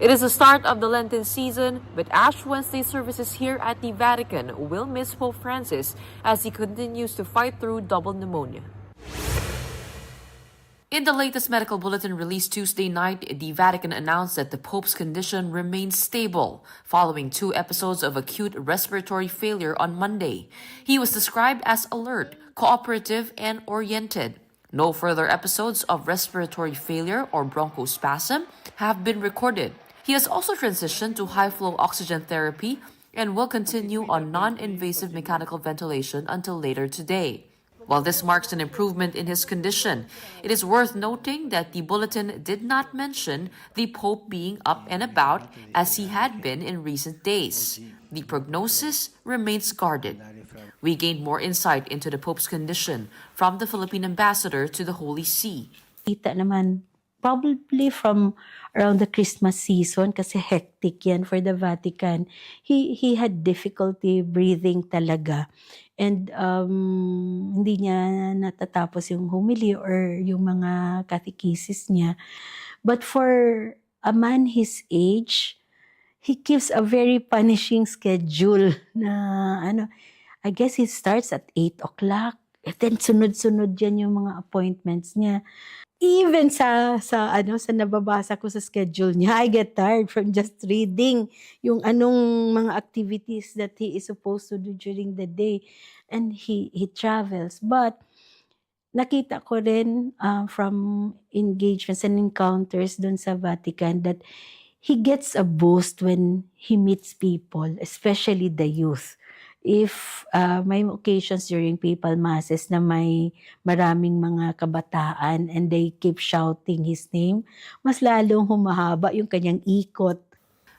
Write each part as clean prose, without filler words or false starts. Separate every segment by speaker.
Speaker 1: It is the start of the Lenten season, but Ash Wednesday services here at the Vatican will miss Pope Francis as he continues to fight through double pneumonia. In the latest medical bulletin released Tuesday night, the Vatican announced that the Pope's condition remains stable following 2 episodes of acute respiratory failure on Monday. He was described as alert, cooperative, and oriented. No further episodes of respiratory failure or bronchospasm have been recorded. He has also transitioned to high-flow oxygen therapy and will continue on non-invasive mechanical ventilation until later today. While this marks an improvement in his condition, it is worth noting that the bulletin did not mention the Pope being up and about as he had been in recent days. The prognosis remains guarded. We gained more insight into the Pope's condition from the Philippine ambassador to the Holy See.
Speaker 2: Kita naman, probably from around the Christmas season kasi hectic yan for the Vatican. He had difficulty breathing talaga. And hindi niya natatapos yung homily or yung mga catechesis niya. But for a man his age, he keeps a very punishing schedule na I guess he starts at 8 o'clock. And then sunod-sunod yan yung mga appointments niya. Even sa nababasa ko sa schedule niya, I get tired from just reading yung anong mga activities that he is supposed to do during the day. And he travels. But nakita ko rin from engagements and encounters dun sa Vatican that he gets a boost when he meets people, especially the youth. If may occasions during papal masses na may maraming mga kabataan and they keep shouting his name, mas lalong humahaba yung kanyang ikot.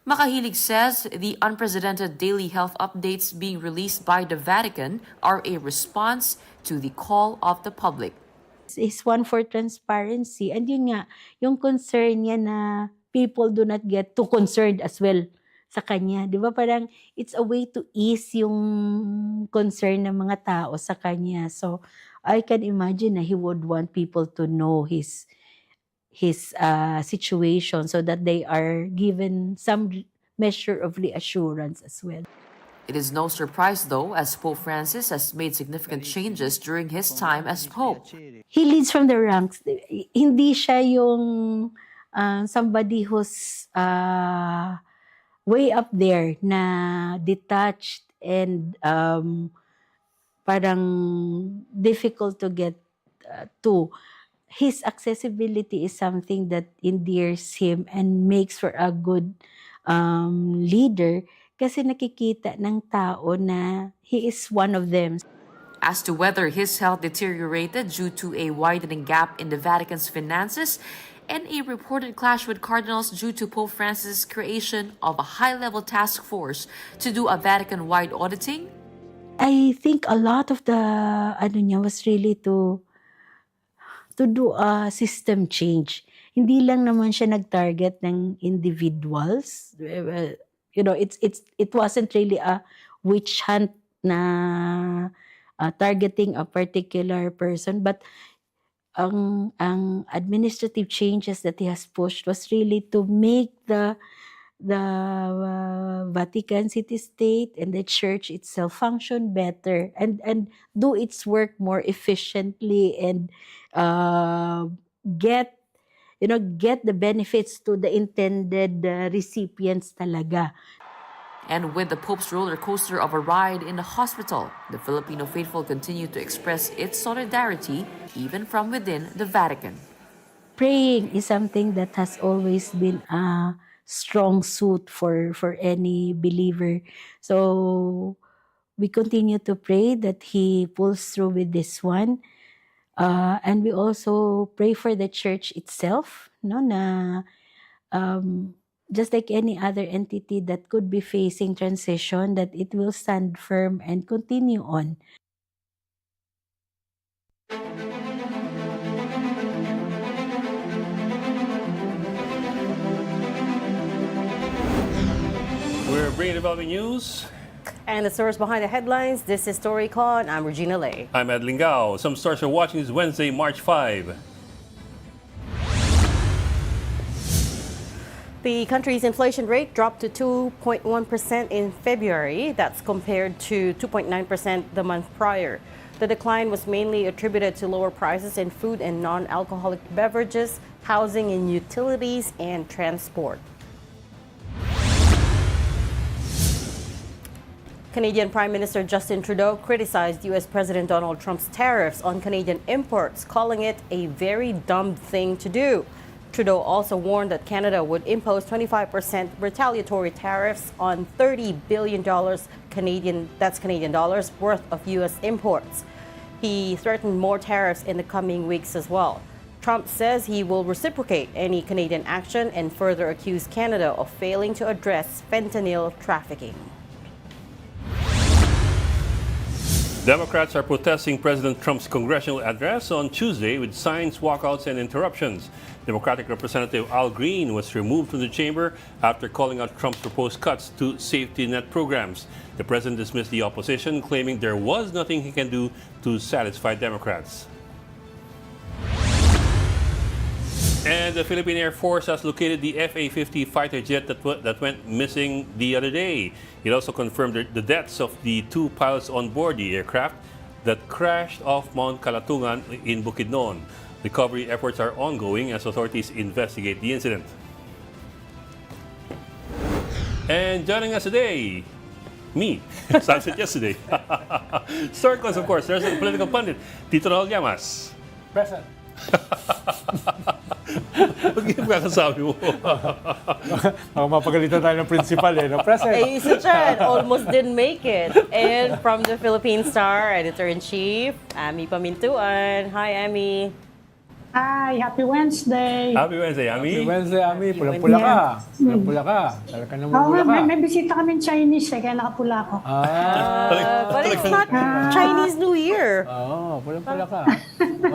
Speaker 1: Makahilig says the unprecedented daily health updates being released by the Vatican are a response to the call of the public.
Speaker 2: It's one for transparency. And yun nga, yung concern niya na people do not get too concerned as well sa kanya. Di ba parang it's a way to ease yung concern ng mga tao sa kanya. So I can imagine na he would want people to know his situation so that they are given some measure of reassurance as well.
Speaker 1: It is no surprise, though, as Pope Francis has made significant changes during his time as Pope.
Speaker 2: He leads from the ranks. Hindi siya yung somebody who's way up there na detached and parang difficult to get to. His accessibility is something that endears him and makes for a good leader kasi nakikita ng tao na he is one of them.
Speaker 1: As to whether his health deteriorated due to a widening gap in the Vatican's finances and a reported clash with cardinals due to Pope Francis' creation of a high-level task force to do a Vatican-wide auditing,
Speaker 2: I think a lot of the niya was really to do a system change. Hindi lang naman siya nag-target ng individuals. It wasn't really a witch hunt na targeting a particular person, but ang administrative changes that he has pushed was really to make the Vatican city-state and the church itself function better and do its work more efficiently and get the benefits to the intended recipients talaga.
Speaker 1: and with the Pope's roller coaster of a ride in the hospital, the Filipino faithful continue to express its solidarity even from within the Vatican.
Speaker 2: Praying is something that has always been a strong suit for any believer. So we continue to pray that he pulls through with this one. And we also pray for the church itself, just like any other entity that could be facing transition, that it will stand firm and continue on.
Speaker 3: We're bringing developing news. And the stories behind the headlines, this is Storycon. I'm Regina Lay.
Speaker 4: I'm Ed Lingao. Some stars are watching this Wednesday, March 5.
Speaker 3: The country's inflation rate dropped to 2.1% in February. That's compared to 2.9% the month prior. The decline was mainly attributed to lower prices in food and non-alcoholic beverages, housing and utilities, and transport. Canadian Prime Minister Justin Trudeau criticized U.S. President Donald Trump's tariffs on Canadian imports, calling it a very dumb thing to do. Trudeau also warned that Canada would impose 25% retaliatory tariffs on $30 billion Canadian dollars worth of U.S. imports. He threatened more tariffs in the coming weeks as well. Trump says he will reciprocate any Canadian action and further accuse Canada of failing to address fentanyl trafficking.
Speaker 4: Democrats are protesting President Trump's congressional address on Tuesday with signs, walkouts, and interruptions. Democratic Representative Al Green was removed from the chamber after calling out Trump's proposed cuts to safety net programs. The president dismissed the opposition, claiming there was nothing he can do to satisfy Democrats. And the Philippine Air Force has located the FA-50 fighter jet that went missing the other day. It also confirmed the deaths of the two pilots on board the aircraft that crashed off Mount Kalatungan in Bukidnon. Recovery efforts are ongoing as authorities investigate the incident. And joining us today, me, as I said yesterday. Storycon, of course, there's a political pundit, Tito Raul Llamas.
Speaker 5: Present.
Speaker 4: Ba't ganyan kakasabi mo?
Speaker 5: Mapagalitan tayo ng principal no? Present.
Speaker 3: Isa dyan, almost didn't make it. And from the Philippine Star, Editor-in-Chief, Ami Pamintuan. Hi, Ami.
Speaker 6: Hi, happy Wednesday.
Speaker 4: Happy Wednesday, Ami.
Speaker 5: Happy Wednesday, Ami. Pulang-pula ka. Pulang-pula ka. Talaga
Speaker 6: Oo
Speaker 5: namumula
Speaker 6: nga,
Speaker 5: ka.
Speaker 6: may bisita kaming Chinese kaya nakapula ako.
Speaker 3: But it's not Chinese New Year.
Speaker 5: Oo, pulang-pula ka.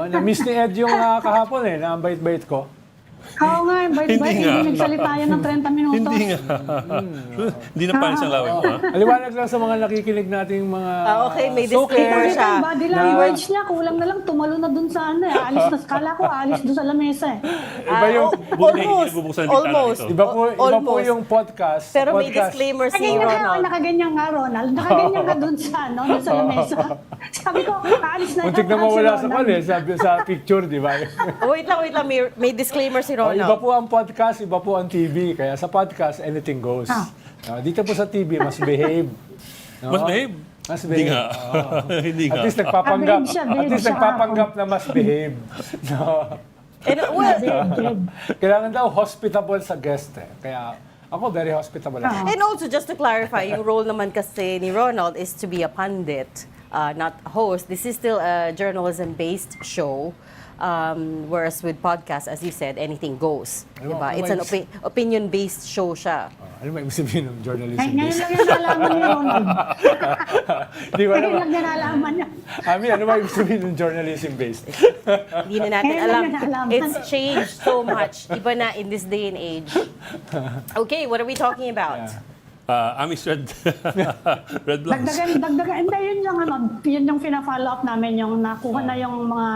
Speaker 5: Na-miss ni Ed yung kahapon na ang bait-bait ko.
Speaker 6: Oo nga, bait-bait,
Speaker 4: Hindi nga.
Speaker 6: hindi nagsalita yan ng 30 minutos.
Speaker 4: Hindi nga. Hindi na panis ang laway mo, ha?
Speaker 5: Aliwanag lang sa mga nakikinig nating mga...
Speaker 3: Okay, may
Speaker 5: suki.
Speaker 3: disclaimer
Speaker 6: Kasi
Speaker 3: siya.
Speaker 6: yung body language niya, kulang na lang, tumalo na dun sa alis na, kala ko, alis dun sa lamesa
Speaker 5: Iba yung...
Speaker 3: Almost.
Speaker 4: Bubuksan ang bintana
Speaker 3: Almost.
Speaker 4: nito.
Speaker 5: Iba po
Speaker 3: Almost.
Speaker 5: yung podcast.
Speaker 3: Pero may
Speaker 5: podcast.
Speaker 3: disclaimer si
Speaker 6: Ay,
Speaker 3: Ronald.
Speaker 6: nakaganyan nga, Ronald. Nakaganyan ka dun sa, dun sa lamesa. Sabi ko, alis na
Speaker 5: Muntik na
Speaker 6: si
Speaker 5: mawala sa
Speaker 6: Ronald.
Speaker 5: sa picture, di ba?
Speaker 3: Wait lang. May disclaimer si
Speaker 5: Iba
Speaker 3: Ronald.
Speaker 5: po ang podcast, iba po ang TV. Kaya sa podcast, anything goes. Dito po sa TV, mas behave. No?
Speaker 4: Mas behave?
Speaker 5: Mas
Speaker 4: Hindi
Speaker 5: behave.
Speaker 4: nga. Hindi nga.
Speaker 5: At least nagpapanggap.
Speaker 6: Behave
Speaker 5: At least
Speaker 6: siya
Speaker 5: nagpapanggap na mas behave. No?
Speaker 3: And, well,
Speaker 5: Kailangan daw hospitable sa guest Kaya ako very hospitable.
Speaker 3: and also, just to clarify, yung role naman kasi ni Ronald is to be a pundit, not a host. This is still a journalism-based show. Whereas with podcast, as you said, anything goes.
Speaker 5: Ano
Speaker 3: Diba?
Speaker 5: ba-
Speaker 3: It's an opinion-based show siya.
Speaker 5: Ano ba ibig sabihin ng journalism?
Speaker 6: Ay, ngayon lang yung nalaman ni Ronald.
Speaker 5: Di ba
Speaker 6: Ngayon
Speaker 5: naman?
Speaker 6: lang niya nalaman niya.
Speaker 5: Ami, ano ba ibig sabihin ng journalism based?
Speaker 3: Hindi na natin
Speaker 6: Ngayon
Speaker 3: alam.
Speaker 6: lang niya nalaman.
Speaker 3: It's changed so much. Iba na in this day and age. Okay, what are we talking about?
Speaker 4: Ami's red blocks.
Speaker 6: Dagdagan. Hindi, yun yung fina-follow up namin, yung nakuha na yung mga,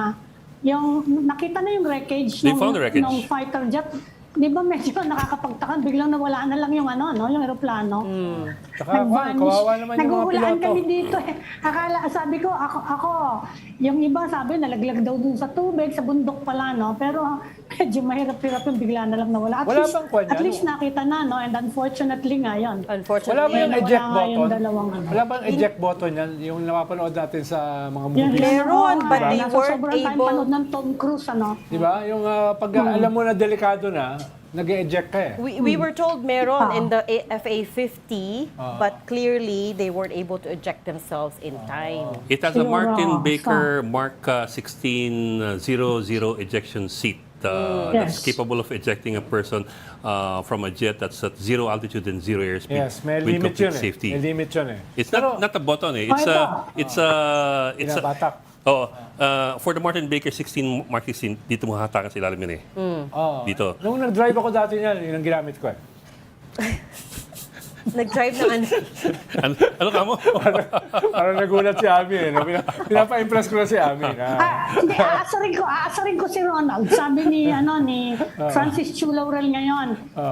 Speaker 6: yung nakita na yung wreckage
Speaker 4: They found the wreckage.
Speaker 6: nung fighter jet. Di ba medyo nakakapagtakan, biglang nawala na lang yung yung eroplano.
Speaker 5: Saka kawawa naman yung mga
Speaker 6: Naguhulaan
Speaker 5: piloto.
Speaker 6: kami dito Akala, sabi ko, ako, yung iba sabi, nalaglag daw dun sa tubig, sa bundok pala, no? Pero medyo mahirap-hirap yung bigla na lang nawala.
Speaker 5: Wala bang kwan yan?
Speaker 6: At least nakita na, no? And unfortunately nga yun.
Speaker 5: Wala
Speaker 3: Unfortunately,
Speaker 5: ba yung
Speaker 6: Wala
Speaker 5: eject
Speaker 6: nga yung
Speaker 5: button?
Speaker 6: dalawang
Speaker 5: Wala ba yung eject button yan? Yung napapanood natin sa mga movies?
Speaker 3: Meron, but they
Speaker 6: Nasa
Speaker 3: weren't
Speaker 6: sobrang time
Speaker 3: able-
Speaker 6: panood ng Tom Cruise,
Speaker 5: Di ba? Yung pag alam mo na delikado na, nag-eject ka
Speaker 3: we were told meron in the FA-50, but clearly they weren't able to eject themselves in time.
Speaker 4: It has a
Speaker 6: Siguro,
Speaker 4: Martin Baker Mark 1600 ejection seat that's
Speaker 6: Yes.
Speaker 4: capable of ejecting a person from a jet that's at zero altitude and zero airspeed
Speaker 5: Yes, may
Speaker 4: with
Speaker 5: limit
Speaker 4: complete
Speaker 5: yun
Speaker 4: safety.
Speaker 5: May limit yun
Speaker 4: It's not a button It's
Speaker 5: Binabatak.
Speaker 4: for the Martin Baker 16 Mark 16 dito mo hatakan sa ilalim yun
Speaker 5: Oo.
Speaker 4: Dito.
Speaker 5: Nung nag-drive ako dati niyan, yun ang ginamit ko
Speaker 3: Nag-drive ng ano.
Speaker 4: Ano ka mo?
Speaker 5: Parang nagulat si Ami. No? Pinapa-impress ko na si Ami.
Speaker 6: Hindi, aasarin ko si Ronald. Sabi ni Francis Chu Laurel ngayon,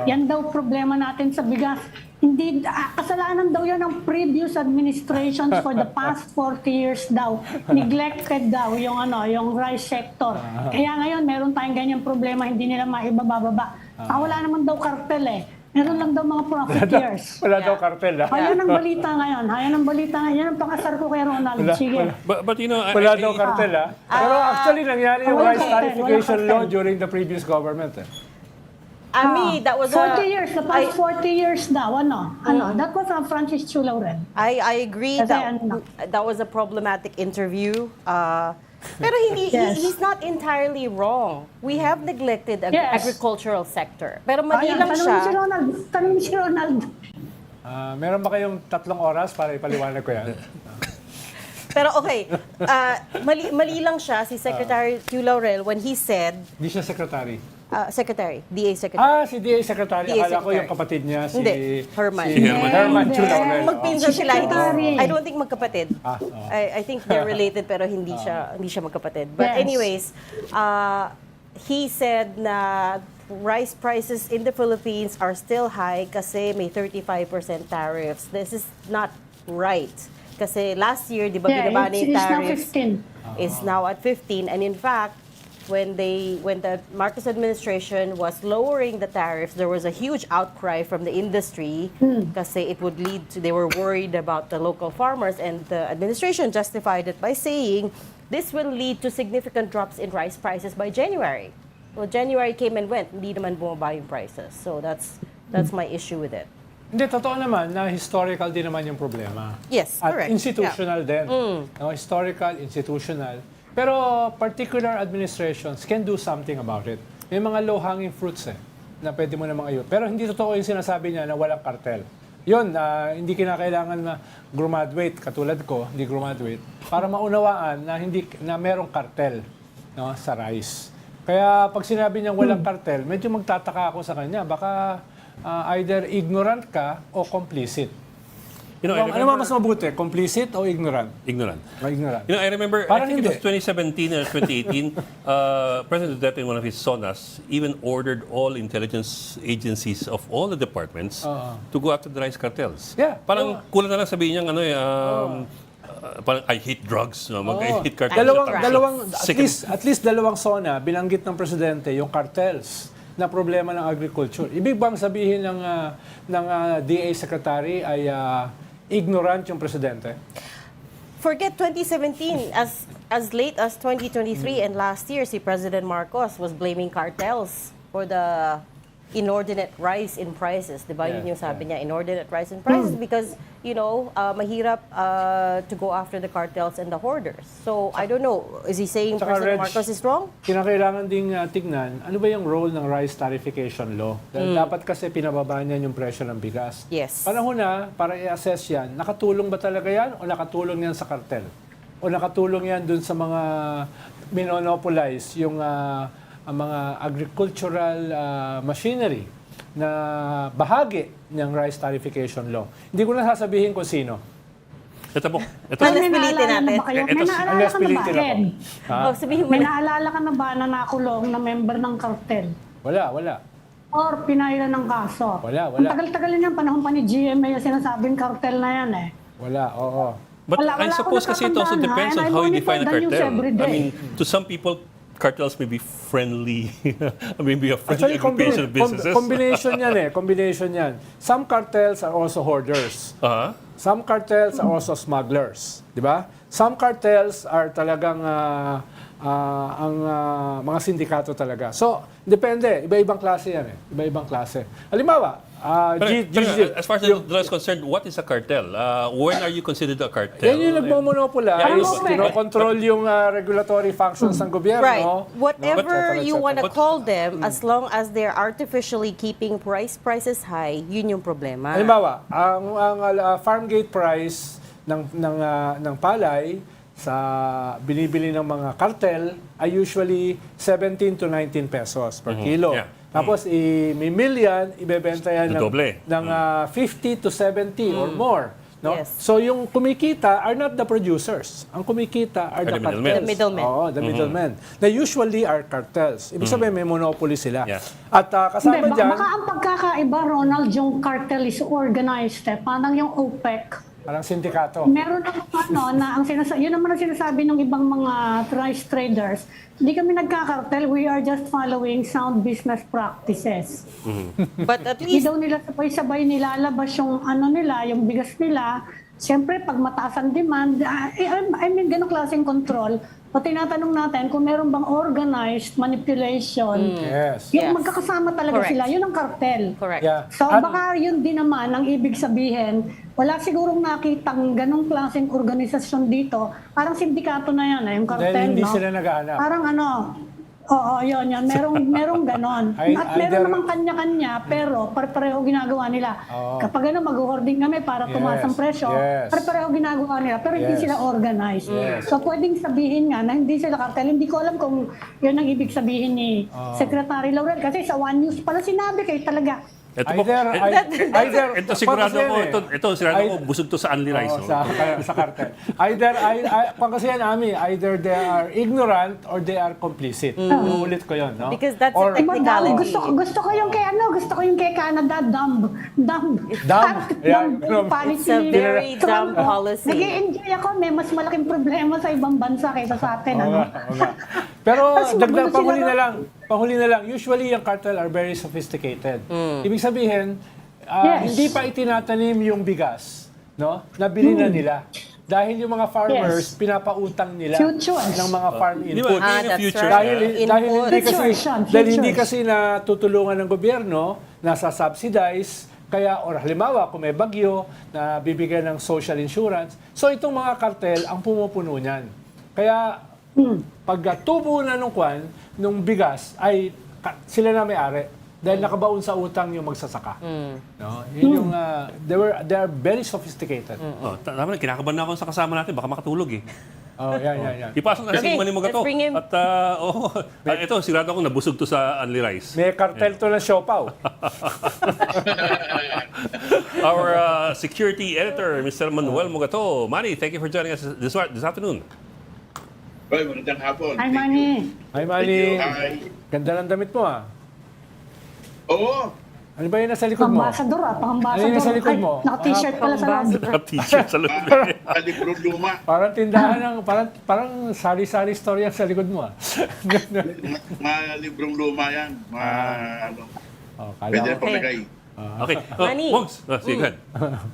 Speaker 6: yan daw problema natin sa bigas. Hindi, kasalanan daw yan ng previous administrations for the past 40 years daw. Neglected daw yung rice sector. Kaya ngayon, meron tayong ganyang problema, hindi nila maibababa. Wala naman daw kartel eh. Meron lang daw mga profiteers.
Speaker 5: Wala daw kartel.
Speaker 6: Ayan ang balita ngayon. Yan ang pakasar ko kay Ronald. Sige.
Speaker 4: But you know,
Speaker 5: Wala daw kartel, ha? Pero actually, nangyari yung
Speaker 6: walang
Speaker 5: rice
Speaker 6: kartel,
Speaker 5: tarification
Speaker 6: walang
Speaker 5: law
Speaker 6: kartel.
Speaker 5: during the previous government.
Speaker 3: Ami, that was
Speaker 6: 40 years, the past 40 years daw, that was Francis Chu Laurel.
Speaker 3: I agree
Speaker 6: Kasi
Speaker 3: that was a problematic interview. Pero
Speaker 6: Yes.
Speaker 3: he's not entirely wrong. We have neglected the
Speaker 6: Yes.
Speaker 3: agricultural sector. Pero mali
Speaker 6: Ayan,
Speaker 3: lang siya.
Speaker 6: tanong si Ronald.
Speaker 5: Meron ba kayong 3 oras para ipaliwanag ko yan?
Speaker 3: Pero okay, mali lang siya si Secretary Hugh Laurel when he said,
Speaker 5: Hindi siya secretary.
Speaker 3: Secretary, DA Secretary.
Speaker 5: Si DA secretary.
Speaker 3: DA
Speaker 5: Akala ko yung
Speaker 3: secretary.
Speaker 5: kapatid niya, si...
Speaker 3: Hindi, Herman.
Speaker 5: Si Herman
Speaker 6: Hindi.
Speaker 5: Chu Laurel.
Speaker 3: Magpinsan sila.
Speaker 6: Secretary.
Speaker 3: I don't think magkapatid. I think they're related pero hindi siya magkapatid. But
Speaker 6: Yes.
Speaker 3: anyways, he said na rice prices in the Philippines are still high kasi may 35% tariffs. This is not right. Kasi last year, di ba, binaba na yung
Speaker 6: it's now
Speaker 3: tariffs
Speaker 6: 15.
Speaker 3: is now at 15. And in fact, when the Marcos administration was lowering the tariffs, there was a huge outcry from the industry kasi it would lead to, they were worried about the local farmers, and the administration justified it by saying this will lead to significant drops in rice prices by January. Well, January came and went, hindi naman bumaba yung prices. So that's my issue with it.
Speaker 5: Hindi, totoo naman na historical din naman yung problema.
Speaker 3: Yes,
Speaker 5: At
Speaker 3: correct.
Speaker 5: institutional din. No, historical, institutional. Pero particular administrations can do something about it. May mga low-hanging fruits na pwede mo namang ayun. Pero hindi totoo yung sinasabi niya na walang kartel. Yun, hindi kinakailangan na graduate, katulad ko, hindi graduate, para maunawaan na merong kartel, no, sa rice. Kaya pag sinabi niyang walang kartel, medyo magtataka ako sa kanya. Baka either ignorant ka o complicit.
Speaker 4: You know, I
Speaker 5: Ano
Speaker 4: remember,
Speaker 5: ba mas mabuti? Complicit o ignorant?
Speaker 4: ignorant.
Speaker 5: Ignorant.
Speaker 4: You know, I remember,
Speaker 5: Parang
Speaker 4: I think it was
Speaker 5: hindi.
Speaker 4: 2017 or 2018, President Duterte in one of his sonas even ordered all intelligence agencies of all the departments to go after the rice cartels.
Speaker 5: Yeah.
Speaker 4: Parang kulang na lang sabihin niya, parang I hate drugs, I hate cartels.
Speaker 5: At least dalawang sona binanggit ng presidente yung cartels na problema ng agriculture. Ibig bang sabihin ng DA secretary ay ignorant yung presidente?
Speaker 3: Forget 2017, as late as 2023 and last year, si President Marcos was blaming cartels for the inordinate rise in prices. Diba?
Speaker 5: Yeah,
Speaker 3: Yun yung sabi niya, inordinate rise in prices because, mahirap to go after the cartels and the hoarders. So, I don't know. Is he saying
Speaker 5: Tsaka,
Speaker 3: President
Speaker 5: Reg,
Speaker 3: Marcos is wrong?
Speaker 5: Kinakailangan ding tignan, ano ba yung role ng rice tarification law? Dahil dapat kasi pinababa niyan yung presyo ng bigas.
Speaker 3: Yes.
Speaker 5: Panahon na, para i-assess yan, nakatulong ba talaga yan o nakatulong yan sa kartel? O nakatulong yan dun sa mga minonopolize yung ang mga agricultural machinery na bahagi ng rice tarification law. Hindi ko na sasabihin kung sino.
Speaker 4: Ito po.
Speaker 3: Unless pilitin natin.
Speaker 6: May naalala
Speaker 5: Unless
Speaker 6: ka na ba,
Speaker 5: pilitin ako.
Speaker 6: Ken?
Speaker 5: Ha?
Speaker 3: Oh, sabihin mo
Speaker 6: May
Speaker 3: na.
Speaker 6: naalala ka na ba na nakulong na member ng kartel?
Speaker 5: Wala.
Speaker 6: Or pinailan ng kaso?
Speaker 5: Wala.
Speaker 6: Ang tagal-tagal niyan, panahon pa ni GMA yung sinasabing kartel na yan eh.
Speaker 5: Wala, oo.
Speaker 4: But
Speaker 6: Wala
Speaker 4: I
Speaker 6: ako
Speaker 4: suppose kasi it also
Speaker 6: natatandaan,
Speaker 4: depends
Speaker 6: ha?
Speaker 4: on
Speaker 6: And I
Speaker 4: how you
Speaker 6: monitor
Speaker 4: define a
Speaker 6: the news
Speaker 4: cartel.
Speaker 6: every
Speaker 4: I
Speaker 6: day.
Speaker 4: mean, to some people, cartels may be friendly, maybe a friendly
Speaker 5: Actually,
Speaker 4: aggregation of businesses.
Speaker 5: Combination yan. Some cartels are also hoarders. Some cartels are also smugglers. Di ba? Some cartels are talagang mga sindikato talaga. So, depende. Iba-ibang klase yan. Iba-ibang klase. Halimbawa,
Speaker 4: As far as the law is concerned, what is a cartel? When are you considered a cartel?
Speaker 5: yan yung nagmomonopolize,
Speaker 4: Yeah,
Speaker 5: kinokontrol yung regulatory functions ng gobyerno.
Speaker 3: Right. Whatever
Speaker 5: But-
Speaker 3: you want to call them, as long as they're artificially keeping prices high, yun yung problema.
Speaker 5: Halimbawa, ang farm gate price ng palay sa binibili ng mga cartel ay usually 17 to 19 pesos per kilo.
Speaker 4: Yeah.
Speaker 5: Tapos, may million, ibebenta yan
Speaker 4: Doble.
Speaker 5: ng 50 to 70 or more. No?
Speaker 3: Yes.
Speaker 5: So, yung kumikita are not the producers. Ang kumikita are the
Speaker 4: the
Speaker 5: cartels.
Speaker 3: The middlemen.
Speaker 5: Oo, the middlemen. They usually are cartels. Ibig sabihin, may monopoly sila.
Speaker 4: Yeah.
Speaker 5: At kasama
Speaker 6: Hindi,
Speaker 5: dyan,
Speaker 6: baka ang pagkakaiba, Ronald, yung cartel is organized. Parang yung OPEC.
Speaker 5: parang sindikato.
Speaker 6: Meron naman na yun naman ang sinasabi ng ibang mga rice traders. Hindi kami nagkakartel, we are just following sound business practices.
Speaker 3: But at
Speaker 6: Hindi
Speaker 3: least
Speaker 6: daw nila sabay-sabay nilalabas yung nila, yung bigas nila. Siyempre, pag mataas ang demand, I mean, ganong klaseng control. O tinatanong natin kung meron bang organized manipulation.
Speaker 5: Yes.
Speaker 6: Yung
Speaker 3: Yes.
Speaker 6: magkakasama talaga
Speaker 3: Correct.
Speaker 6: sila, yun ang cartel.
Speaker 3: correct.
Speaker 5: Yeah.
Speaker 6: So
Speaker 5: At-
Speaker 6: baka yun din naman ang ibig sabihin, wala sigurong nakitang ganong klaseng organisasyon dito. Parang sindikato na yan, yung cartel,
Speaker 5: Dahil hindi
Speaker 6: no?
Speaker 5: sila naghahanap.
Speaker 6: Parang oo, yun. Merong ganon. At meron
Speaker 5: Either-
Speaker 6: namang kanya-kanya, pero pareho ginagawa nila.
Speaker 5: Oo.
Speaker 6: Kapag mag-hoarding kami para tumaas ang
Speaker 5: Yes,
Speaker 6: presyo,
Speaker 5: yes.
Speaker 6: pareho ginagawa nila, pero hindi
Speaker 5: Yes.
Speaker 6: sila organized.
Speaker 5: Yes.
Speaker 6: So pwedeng sabihin nga na hindi sila cartel. Hindi ko alam kung yun ang ibig sabihin ni Secretary Laurel. Kasi sa One News pala sinabi kayo talaga.
Speaker 4: Ito po, ito sigurado ko, ito sigurado ko, busog to sa Unli Rice.
Speaker 5: Oo, sa cartel. Kung kasi yan, Ami, either they are ignorant or they are complicit. Uulit ko yun, no?
Speaker 3: Because that's
Speaker 5: Or-
Speaker 3: a technicality.
Speaker 6: Gusto ko yung kay Canada, dumb.
Speaker 5: Dumb.
Speaker 6: Dumb
Speaker 5: Yeah.
Speaker 6: policy.
Speaker 3: It's a very dumb
Speaker 6: Trump,
Speaker 3: policy.
Speaker 6: Nag-i-enjoy ako, may mas malaking problema sa ibang bansa kaysa sa atin.
Speaker 5: Oo
Speaker 6: Ano?
Speaker 5: nga, oo nga. Pero
Speaker 6: Tapos
Speaker 5: dagdag
Speaker 6: magulo sila,
Speaker 5: panghuli na lang, usually yung cartel are very sophisticated. Ibig sabihin,
Speaker 6: Yes.
Speaker 5: hindi pa itinatanim yung bigas, no? Nabili na nila. Dahil yung mga farmers,
Speaker 6: Yes.
Speaker 5: pinapautang nila
Speaker 6: Futures.
Speaker 5: ng mga farm
Speaker 4: Di ba,
Speaker 5: input.
Speaker 4: in the
Speaker 3: that's
Speaker 4: future,
Speaker 3: right.
Speaker 5: Dahil hindi kasi
Speaker 6: Futures.
Speaker 5: dahil hindi kasi natutulungan ng gobyerno, nasa subsidize, kaya or halimbawa kung may bagyo na bibigyan ng social insurance, so itong mga kartel ang pumupuno niyan. Kaya pag tubo na nung bigas ay sila na may-ari dahil nakabaon sa utang yung magsasaka. No? Yun yung they are very sophisticated.
Speaker 4: oh, tama na, kinakabahan na ako sa kasama natin, baka makatulog eh.
Speaker 5: Oh, yan.
Speaker 4: Ipasok na
Speaker 3: Okay,
Speaker 4: si Manny Magato.
Speaker 3: let's bring him.
Speaker 4: At ito, sigurado ako nabusog to sa Unli Rice.
Speaker 5: May kartel to ng siopaw.
Speaker 4: Our security editor, Mr. Manuel Mugato. Manny, thank you for joining us this afternoon.
Speaker 7: Hoy, magandang hapon.
Speaker 6: Hi,
Speaker 7: Thank
Speaker 6: Manny.
Speaker 5: Hi,
Speaker 7: you.
Speaker 5: Manny.
Speaker 7: Hi.
Speaker 5: Ganda ng damit mo, ah.
Speaker 7: Oo.
Speaker 5: Ano ba yun nasa likod mo?
Speaker 6: Pang-ambassador
Speaker 5: Ano yun nasa likod mo?
Speaker 6: Naka-t-shirt pala sa loob.
Speaker 4: T-shirt sa loob.
Speaker 7: Libro luma.
Speaker 5: Parang tindahan ng, parang sari-sari story ang sa likod mo, ah.
Speaker 7: Mga librong luma yan. Ano,
Speaker 5: Oh,
Speaker 7: pwede
Speaker 5: kala
Speaker 7: na
Speaker 5: ko.
Speaker 7: paglagay.
Speaker 4: Okay.
Speaker 3: Manny.
Speaker 4: Wogs, sige, go ahead.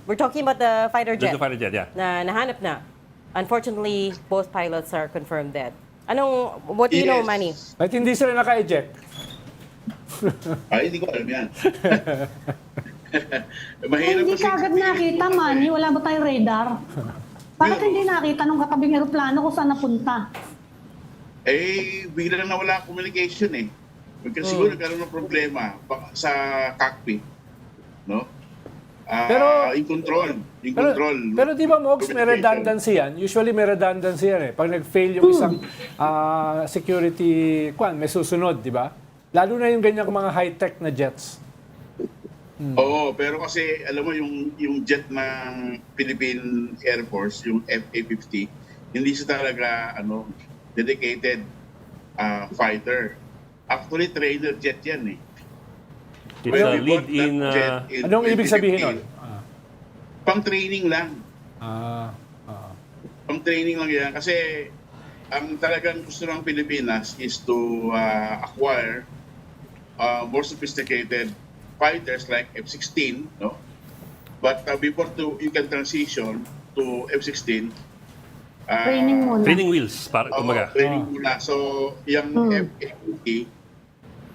Speaker 3: We're talking about the fighter jet
Speaker 4: Just the fighter jet, yeah.
Speaker 3: na nahanap na. Unfortunately, both pilots are confirmed dead. What do you know,
Speaker 7: Yes.
Speaker 3: Manny?
Speaker 5: Ba't hindi sila naka-eject?
Speaker 7: Ay, hindi ko alam yan. Mahirap
Speaker 6: Hindi
Speaker 7: kasi.
Speaker 6: ka agad nakita, Manny. Wala ba tayong radar? Bakit hindi nakita nung katabing aeroplano kung saan napunta?
Speaker 7: Bigla na nawala ang communication eh. Kasi siguro nagkaroon ng problema sa cockpit. No?
Speaker 5: Pero-
Speaker 7: Yung control.
Speaker 5: Pero di ba, Mogs, may redundancy yan? Usually may redundancy yan eh. Pag nag-fail yung isang security, may susunod, di ba? Lalo na yung ganyan mga high-tech na jets.
Speaker 7: Oo, pero kasi alam mo yung jet ng Philippine Air Force, yung FA-50, hindi siya talaga dedicated fighter. Actually, trainer jet yan eh.
Speaker 4: It's a
Speaker 7: We
Speaker 4: lead
Speaker 7: bought
Speaker 4: in...
Speaker 7: that jet in
Speaker 5: Anong ibig sabihin
Speaker 7: 2015.
Speaker 5: nun?
Speaker 7: Pang-training lang.
Speaker 5: Ah,
Speaker 7: Pang-training lang yan. Kasi ang talagang gusto ng Pilipinas is to acquire more sophisticated fighters like F-16, no? But before you can transition to F-16,
Speaker 6: Training muna.
Speaker 4: Training wheels, para kumbaga.
Speaker 7: training muna. So, yung F-80,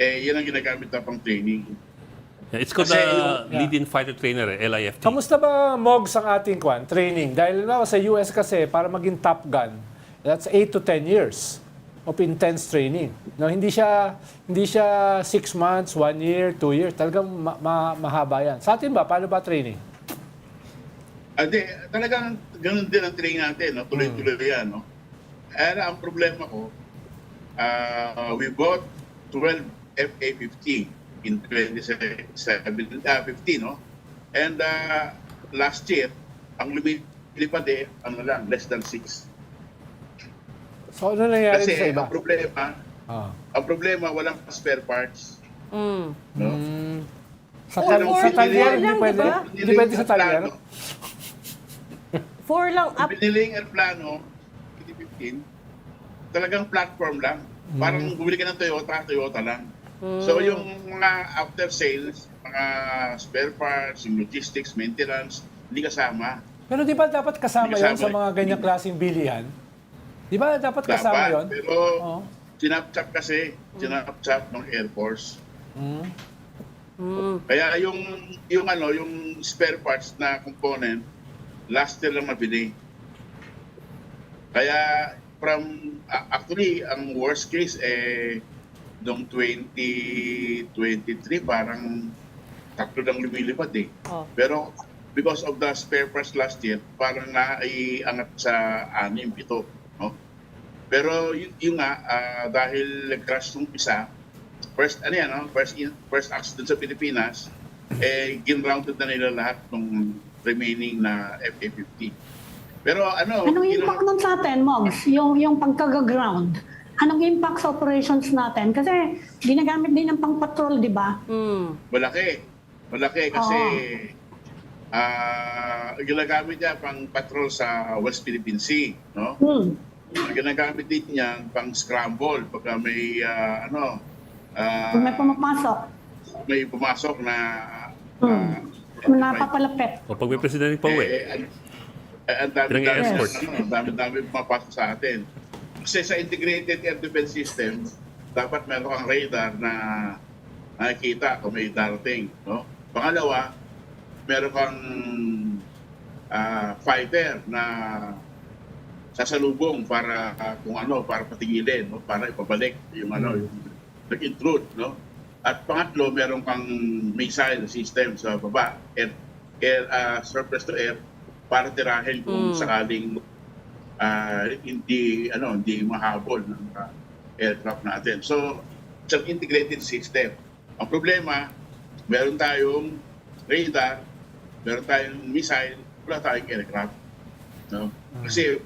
Speaker 7: yan ang ginagamit na pang training.
Speaker 4: It's called
Speaker 7: Kasi
Speaker 4: lead-in fighter trainer, LIFT.
Speaker 5: kamusta ba, Mogs, ang ating training? Dahil sa US kasi, para maging Top Gun, that's 8 to 10 years of intense training. No, hindi siya 6 months, 1 year, 2 years. Talagang mahaba yan. Sa atin ba, paano ba training?
Speaker 7: Talagang ganun din ang training natin, no? Tuloy-tuloy yan, no? Ang problema ko, we bought 12 FA-50. in 2015, no? And last year, ang lumilipad ano lang, less than 6.
Speaker 5: So ano nangyari
Speaker 7: Kasi
Speaker 5: sa iba?
Speaker 7: ang problema, walang spare parts. No?
Speaker 5: Sa
Speaker 3: Or
Speaker 5: talyer, hindi
Speaker 3: lang,
Speaker 5: pwede?
Speaker 3: diba?
Speaker 5: Hindi pwede sa talyer?
Speaker 3: 4 lang up.
Speaker 7: Biniling aeroplano, 2015, talagang platform lang. Parang bumili ka ng Toyota lang. So yung mga after sales, mga spare parts, yung logistics, maintenance, hindi kasama.
Speaker 5: Pero di ba dapat kasama
Speaker 7: Hindi
Speaker 5: yon sa
Speaker 7: kasama.
Speaker 5: mga ganyang klaseng bilihan? Di ba dapat kasama yon?
Speaker 7: Pero sinapchap kasi, sinapchap ng Air Force. Kaya yung spare parts na component, last year lang mabili. Kaya actually, ang worst case noong 2023 parang 3 lang lumilipad Pero because of the spare parts last year, parang naiangat sa 6, 7. No? Pero yun nga, dahil crash nung isa, first accident sa Pilipinas, gin-rounded na nila lahat ng remaining na FA-50. Pero
Speaker 6: Anong impact nun sa atin, Mogs? Yung pagkagaground? Anong impact sa operations natin? Kasi ginagamit din ng pang-patrol, di ba?
Speaker 7: Malaki. Malaki kasi ginagamit niya pang patrol sa West Philippine Sea. No? Ginagamit din niya pang scramble pagka may
Speaker 6: Kung may pumapasok,
Speaker 7: may pumasok na
Speaker 6: napapalapit.
Speaker 4: O pag may presidente pa uwi.
Speaker 7: ang dami pumapasok sa atin. Kasi sa integrated air defense system, dapat meron kang radar na nakikita kung may darating. No? Pangalawa, meron kang fighter na sasalubong para para patigilin, no? Para ipabalik yung yung nag-intrude, no? At pangatlo, meron kang missile system sa baba, air surface to air, para tirahin kung sakaling hindi mahabol ng aircraft natin. So, it's an integrated system. Ang problema, meron tayong radar, meron tayong missile, wala tayong aircraft. No? Kasi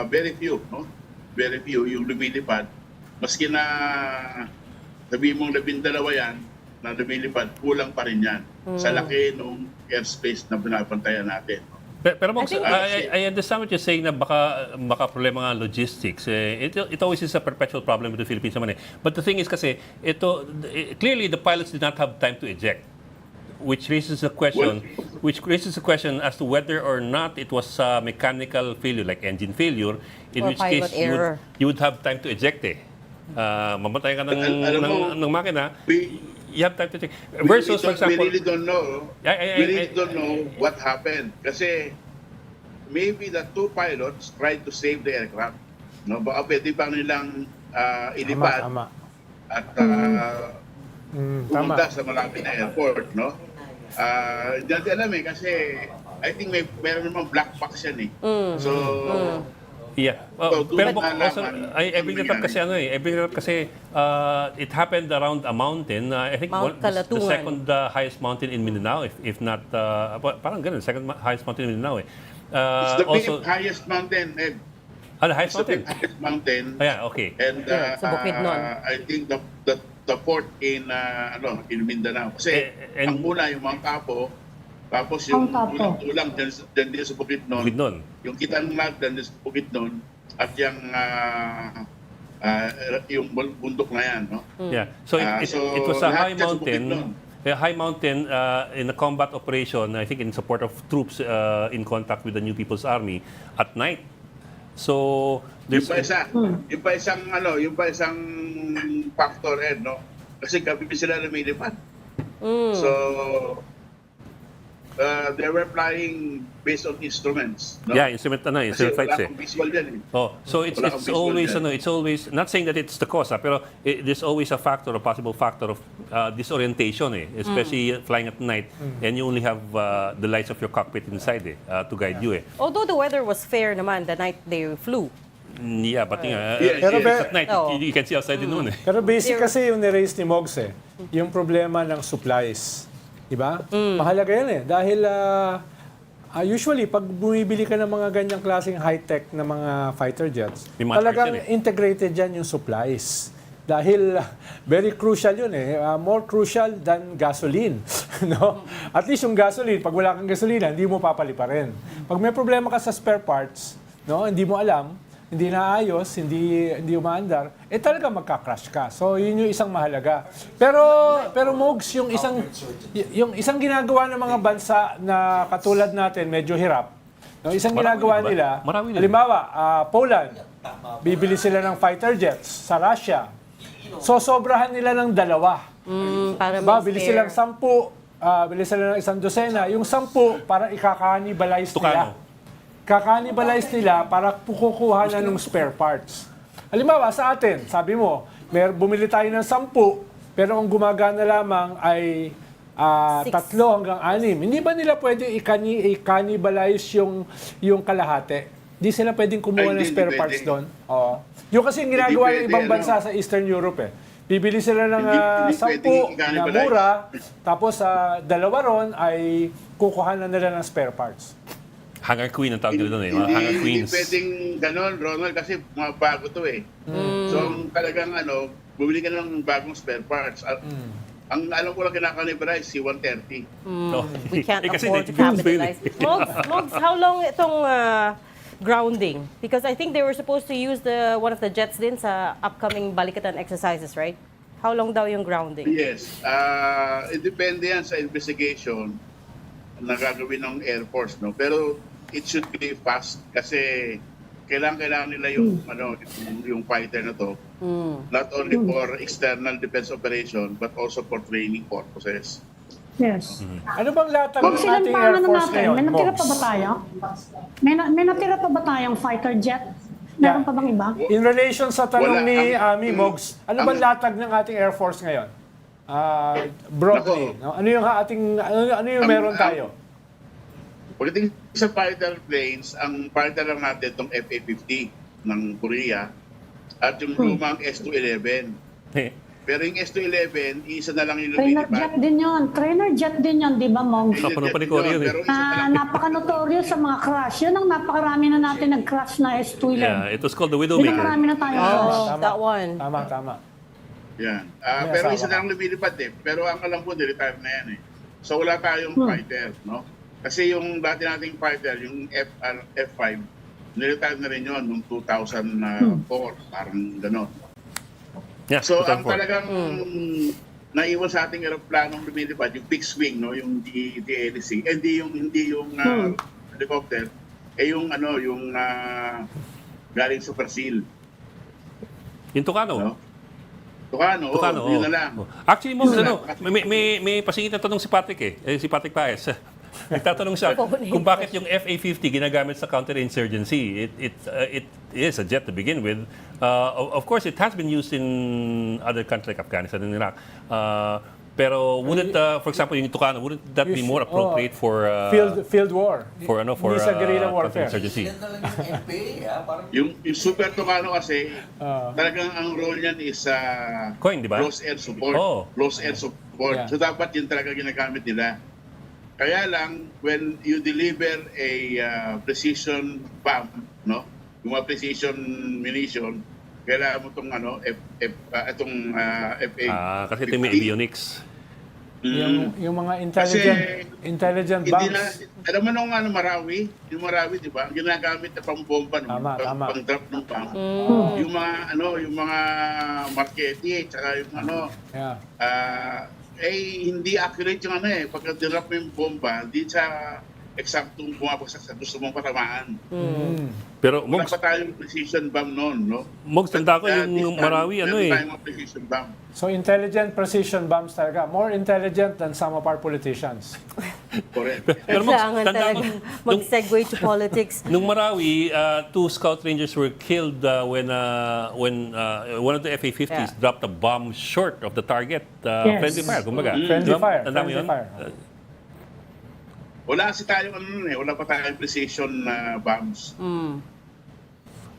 Speaker 7: very few, no? Very few yung lumilipad. Maski na sabihin mong 12 yan na lumilipad, kulang pa rin yan sa laki ng airspace na binabantayan natin.
Speaker 4: Pero Mogs, I understand what you're saying na baka problema nga logistics. It always is a perpetual problem with the Philippines naman But the thing is kasi, clearly the pilots did not have time to eject. Which raises a question as to whether or not it was a mechanical failure, like engine failure, in
Speaker 3: Or
Speaker 4: which case
Speaker 3: pilot error.
Speaker 4: you would have time to eject mamatay ka ng makina, you have time to check. Versus, for example,
Speaker 7: we really don't know. We really don't know what happened. Kasi maybe the 2 pilots tried to save the aircraft. No, baka pwede pa nilang ilipad at pumunta sa malapit na airport, no? Hindi natin alam kasi I think meron namang black box yan So,
Speaker 4: yeah. Pero also, I bring it up kasi it happened around a mountain. I think
Speaker 3: Mount
Speaker 4: the
Speaker 3: Kalatungan.
Speaker 4: second highest mountain in Mindanao, if not, parang ganun, second highest mountain in Mindanao
Speaker 7: it's the fifth highest mountain, Ed.
Speaker 4: The highest
Speaker 7: It's the
Speaker 4: mountain?
Speaker 7: fifth highest mountain.
Speaker 4: Yeah, okay.
Speaker 7: And
Speaker 3: sa Bukidnon.
Speaker 7: I think the fourth in Mindanao. Kasi ang muna yung Mount Apo, tapos yung
Speaker 6: Mount Apo.
Speaker 7: tulang dyan din sa Bukidnon.
Speaker 4: Bukidnon.
Speaker 7: Yung Kitanlag dyan din sa Bukidnon. At yung bundok na yan. No?
Speaker 4: Yeah. So it was a high
Speaker 7: lahat dyan sa
Speaker 4: mountain.
Speaker 7: Bukidnon.
Speaker 4: A high mountain in a combat operation, I think in support of troops in contact with the New People's Army at night. So
Speaker 7: Yung pa isang factor, Ed, no? Kasi gabi sila lumilipad. So they were flying based on instruments, no?
Speaker 4: yeah, instrument flights
Speaker 7: Kasi wala akong visual yan
Speaker 4: So it's
Speaker 7: Wala akong
Speaker 4: always
Speaker 7: visual
Speaker 4: it's always not saying that it's the cause, pero there's always a possible factor of disorientation especially flying at night and you only have the lights of your cockpit inside to guide you
Speaker 3: Although the weather was fair naman the night they flew.
Speaker 4: Yeah, but
Speaker 7: Yes,
Speaker 5: Pero
Speaker 7: yes.
Speaker 4: at night,
Speaker 3: Oo.
Speaker 4: you can see outside din noon eh.
Speaker 5: Pero basic kasi yung ni-raise ni Mogs yung problema ng supplies. Diba? Mahalaga yan eh. Dahil usually, pag bumibili ka ng mga ganyang klaseng high-tech na mga fighter jets,
Speaker 4: May mga
Speaker 5: talagang
Speaker 4: parts yan
Speaker 5: integrated yan yung supplies. Dahil very crucial yun eh. More crucial than gasoline. No? At least yung gasoline, pag wala kang gasolina, hindi mo papaliparin. Pag may problema ka sa spare parts, no, hindi mo alam, hindi naayos, hindi umaandar, talaga magka-crash ka. So, yun yung isang mahalaga. Pero Mogs, yung isang ginagawa ng mga bansa na katulad natin, medyo hirap, no, isang ginagawa
Speaker 4: Marami,
Speaker 5: nila,
Speaker 4: diba? Marami din.
Speaker 5: halimbawa, Poland, bibili sila ng fighter jets sa Russia. So, sobrahan nila ng 2.
Speaker 3: Para
Speaker 5: Bili silang 10, bili sila ng 100. Yung 10, parang ikaka-cannibalize nila.
Speaker 4: Tukano.
Speaker 5: Kaka-cannibalize nila para kukuha na ng spare parts. Halimbawa, sa atin, sabi mo, bumili tayo ng 10, pero ang gumagana lamang ay 3 hanggang 6. Hindi ba nila pwede i-cannibalize yung kalahati? Hindi sila pwedeng kumuha ng
Speaker 7: Hindi
Speaker 5: spare
Speaker 7: pwede.
Speaker 5: parts doon? Oo. Yung kasi yung ginagawa ng
Speaker 7: pwede,
Speaker 5: ibang
Speaker 7: ano?
Speaker 5: bansa sa Eastern Europe eh. Bibili sila ng
Speaker 7: Hindi
Speaker 5: 10
Speaker 7: pwedeng
Speaker 5: na
Speaker 7: i-cannibalize.
Speaker 5: mura, tapos 2 ron ay kukuha na nila ng spare parts.
Speaker 4: Hangar Queen ang tawag nila doon eh. Mga Hangar
Speaker 7: Hindi
Speaker 4: Queens.
Speaker 7: pwedeng ganon, Ronald, kasi mga bago to eh. So, talagang bumili ka ng bagong spare parts. Ang alam ko lang kinakanibalize, si 130.
Speaker 4: No.
Speaker 3: We can't
Speaker 4: Kasi
Speaker 3: afford to
Speaker 4: hindi-
Speaker 3: capitalize. Mogs, how long itong grounding? Because I think they were supposed to use one of the jets din sa upcoming Balikatan exercises, right? How long daw yung grounding?
Speaker 7: Yes. It depende yan sa investigation na gagawin ng Air Force, no? Pero it should be fast kasi kailangan nila yung fighter na to. Not only for external defense operation but also for training purposes.
Speaker 6: Yes.
Speaker 5: Ano bang latag
Speaker 6: Kung
Speaker 5: ng ating Air
Speaker 6: silang
Speaker 5: Force
Speaker 6: natin,
Speaker 5: ngayon?
Speaker 6: may natira
Speaker 5: Mogs?
Speaker 6: pa ba tayo? May natira pa ba tayong fighter jet? Meron pa bang iba?
Speaker 5: In relation sa tanong
Speaker 7: Wala.
Speaker 5: ni Ami Mogs, ano bang latag ng ating Air Force ngayon? Broadly, no? Ano yung meron tayo?
Speaker 7: Pagdating sa fighter planes, ang fighter lang natin itong FA-50 ng Korea at yung lumang S-211. Pero yung S-211, isa na lang yung
Speaker 6: Trainer
Speaker 7: lumilipad.
Speaker 6: jet din yun. Trainer jet din yun, di ba, Mogs?
Speaker 4: Kapano pa ni Korea yun eh.
Speaker 7: Pero isa na lang.
Speaker 6: Napaka-notorious sa mga crash. Yun ang napakarami na natin nag-crash na S-211.
Speaker 4: Yeah, it was called the
Speaker 6: Yun ang
Speaker 4: Widowmaker.
Speaker 6: marami na tayo crash.
Speaker 3: That one.
Speaker 5: Tama.
Speaker 7: Yan.
Speaker 5: May
Speaker 7: Pero
Speaker 5: asawa
Speaker 7: isa
Speaker 5: ka.
Speaker 7: na lang lumilipad eh. Pero ang alam ko, retire na yan eh. So wala tayong fighter, no? Kasi yung dati nating fighter, yung F5, niretire na rin yun noong 2004, parang gano'n.
Speaker 4: Yeah,
Speaker 7: So ang
Speaker 4: 2004.
Speaker 7: talagang naiwan sa ating aeroplanong lumilipad, yung fixed wing, no, yung DLC, hindi yung helicopter, yung galing Super Seal,
Speaker 4: Yung Tucano.
Speaker 7: no? Tukano, yun na lang.
Speaker 4: Actually, Mogs, may pasingit na tanong si Patrick si Patrick Paes. Nagtatanong siya kung bakit yung FA-50 ginagamit sa counterinsurgency. It is a jet to begin with. Of course, it has been used in other countries like Afghanistan and Iraq. Pero wouldn't, for example, yung Tucano, wouldn't that be more appropriate for
Speaker 5: Field war.
Speaker 4: for
Speaker 5: Hindi sa guerrilla warfare.
Speaker 4: counterinsurgency?
Speaker 7: Yung Super Tucano kasi, talagang ang role niyan is
Speaker 4: Coin, di ba?
Speaker 7: close air support.
Speaker 4: Oh.
Speaker 7: Close air support.
Speaker 5: Yeah.
Speaker 7: So dapat yun talaga ginagamit nila. Kaya lang, when you deliver a precision bomb, no? Yung mga precision munition, kailangan mo itong FA.
Speaker 4: Kasi ito yung may avionics.
Speaker 5: Yung mga intelligent
Speaker 7: Hindi
Speaker 5: bombs.
Speaker 7: na, alam mo nung Marawi, yung Marawi, di ba? Ang ginagamit na pang-bomba, no?
Speaker 5: Tama.
Speaker 7: Pang-drop ng bomb. Yung mga markete, tsaka yung
Speaker 5: Yeah.
Speaker 7: hindi accurate yung pagka dinrap mo yung bomba, hindi sa eksaktong bumabagsak sa gusto mong patamaan.
Speaker 4: Pero
Speaker 7: Wala
Speaker 4: Mogs,
Speaker 7: pa tayong precision bomb noon, no?
Speaker 4: Mogs, tanda ko
Speaker 7: But,
Speaker 4: yung
Speaker 7: this time,
Speaker 4: Marawi,
Speaker 7: meron tayong mga precision bomb.
Speaker 5: So intelligent precision bombs talaga. More intelligent than some of our politicians.
Speaker 7: Correct.
Speaker 4: Pero Mogs,
Speaker 3: Kailangan
Speaker 4: tanda
Speaker 3: talaga
Speaker 4: ko,
Speaker 3: mag-segue to politics.
Speaker 4: nung Marawi, 2 scout rangers were killed when one of the FA-50s dropped a bomb short of the target.
Speaker 6: Yes.
Speaker 4: Friendly fire, kumbaga.
Speaker 5: Friendly
Speaker 4: Diba?
Speaker 5: fire.
Speaker 4: Tanda mo
Speaker 5: Friendly
Speaker 4: yun?
Speaker 5: fire.
Speaker 7: Wala kasi tayong wala pa tayong precision bombs.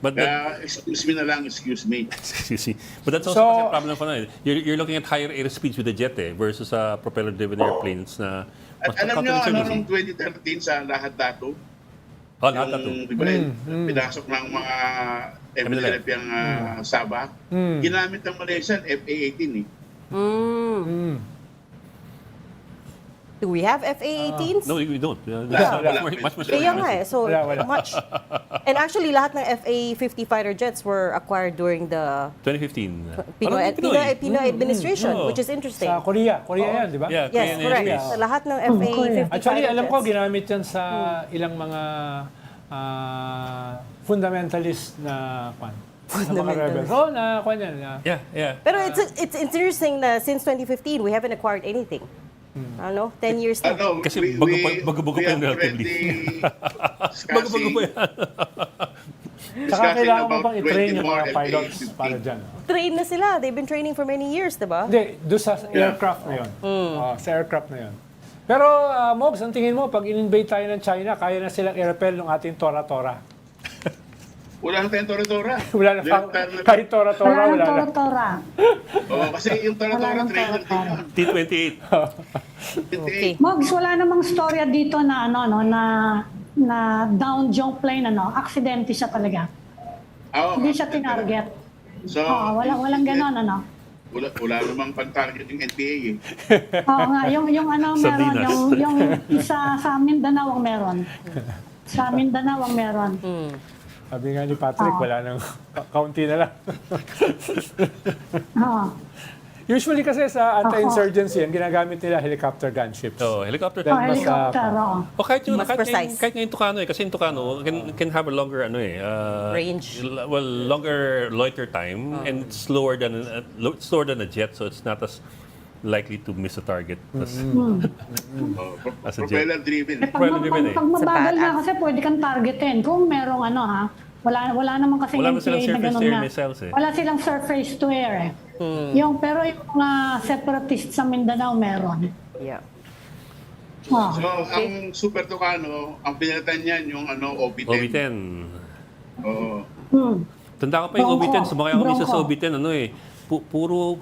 Speaker 4: But
Speaker 7: Excuse me na lang, excuse me.
Speaker 4: but that's also kasi a problem for na. You're looking at higher airspeeds with the jet versus propeller-driven airplanes na
Speaker 7: At alam nyo, noong 2013 sa lahat dato,
Speaker 4: lahat dato.
Speaker 7: Pinasok ng mga MLF yung Sabah, ginamit ng Malaysian FA-18
Speaker 3: Do we have FA-18s?
Speaker 4: No, we don't. Much
Speaker 3: Kaya nga eh. So,
Speaker 5: Wala.
Speaker 3: much. And actually, lahat ng FA-50 fighter jets were acquired during the
Speaker 4: 2015.
Speaker 3: Pinoy administration, which is interesting.
Speaker 5: Sa Korea yan, di ba?
Speaker 4: Yeah,
Speaker 3: Yes,
Speaker 4: Korean
Speaker 3: correct.
Speaker 4: airspace.
Speaker 3: Sa lahat ng FA-50
Speaker 5: Actually,
Speaker 3: fighter
Speaker 5: alam ko,
Speaker 3: jets.
Speaker 5: ginamit yan sa ilang mga fundamentalist na mga rebels. Na kwan yan.
Speaker 4: Yeah.
Speaker 3: Pero it's interesting na since 2015, we haven't acquired anything. I don't know, 10 years na.
Speaker 4: Kasi bago-bago pa yung relatively. Bago-bago pa yan.
Speaker 5: Saka kailangan mo bang i-train yung mga pilots para dyan?
Speaker 3: Train na sila. They've been training for many years, diba?
Speaker 5: Hindi, doon sa aircraft na yun. Sa aircraft na yun. Pero, Mogs, ang tingin mo, pag in-invade tayo ng China, kaya na silang i-repel ng ating Tora-Tora.
Speaker 7: Wala na tayong Tora-Tora.
Speaker 5: Wala na kahit Tora-Tora, wala na.
Speaker 6: Tora-tora.
Speaker 7: Kasi yung Tora-Tora trainer din yun.
Speaker 4: T-28.
Speaker 3: Okay.
Speaker 6: Mogs, wala namang storya dito na na down yung plane, aksidente siya talaga. Hindi siya tinarget.
Speaker 7: So,
Speaker 6: walang ganon,
Speaker 7: Wala namang pang-target yung NPA
Speaker 6: Oo nga, yung meron,
Speaker 4: Sardinas.
Speaker 6: yung isa sa Mindanao ang meron. Sa Mindanao ang meron.
Speaker 5: Sabi nga ni Patrick, wala nang kaunti na lang.
Speaker 6: Oo.
Speaker 5: Usually kasi sa anti-insurgency, ang ginagamit nila helicopter gunships.
Speaker 4: Helicopter.
Speaker 6: Helicopter, oo.
Speaker 4: O kahit yung
Speaker 3: Mas precise.
Speaker 4: kahit yung Tucano kasi yung Tucano can have a longer
Speaker 3: Range.
Speaker 4: Well, longer loiter time and it's slower than a jet, so it's not as likely to miss a target as a jet.
Speaker 7: Propeller-driven.
Speaker 6: Pag mabagal na kasi pwede kang targetin. Kung merong wala naman kasi
Speaker 4: Wala naman silang
Speaker 6: NPA na
Speaker 4: surface
Speaker 6: ganun
Speaker 4: to air
Speaker 6: na.
Speaker 4: missiles
Speaker 6: Wala silang surface to air pero yung mga separatist sa Mindanao meron.
Speaker 3: Yeah.
Speaker 7: So, ang Super Tucano, ang pinalitan niyan yung OB-10.
Speaker 4: OB-10.
Speaker 7: Oo.
Speaker 4: Tanda ko pa yung
Speaker 6: Bronco.
Speaker 4: OB-10, sumakay ako minsan sa
Speaker 6: Bronco.
Speaker 4: OB-10, puro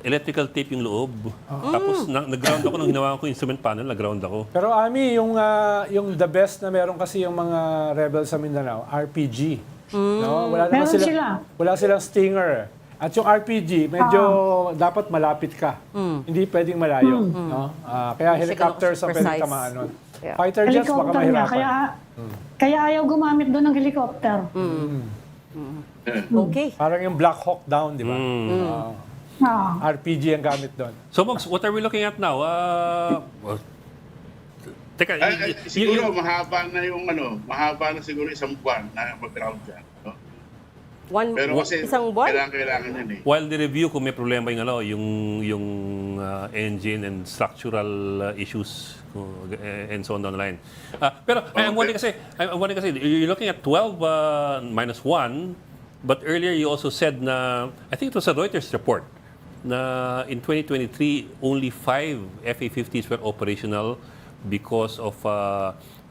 Speaker 4: electrical tape yung loob. Tapos nag-ground ako nung hinawakan ko yung cement panel, nag-ground ako.
Speaker 5: Pero Ami, yung the best na meron kasi yung mga rebels sa Mindanao, RPG. No?
Speaker 6: Meron sila.
Speaker 5: Wala silang Stinger. At yung RPG, medyo dapat malapit ka. Hindi pwedeng malayo. No? Kaya helicopters ang pwedeng
Speaker 3: precise.
Speaker 5: tamaan nun.
Speaker 3: Yeah.
Speaker 5: Fighter jets, baka
Speaker 6: Helicopter niya.
Speaker 5: mahirapan.
Speaker 6: Kaya ayaw gumamit doon ng helicopter.
Speaker 3: Okay.
Speaker 5: Parang yung Black Hawk Down, di ba? RPG ang gamit doon.
Speaker 4: So, Mogs, what are we looking at now? Teka,
Speaker 7: Siguro mahaba na siguro isang buwan na mag-ground dyan. No? Pero kasi
Speaker 3: Isang buwan?
Speaker 7: kailangan yan
Speaker 4: while the review kung may problema yung engine and structural issues and so on down the line. Pero I'm wondering kasi you're looking at 12 minus 1, but earlier you also said na I think it was a Reuters report na in 2023 only 5 FA-50s were operational because of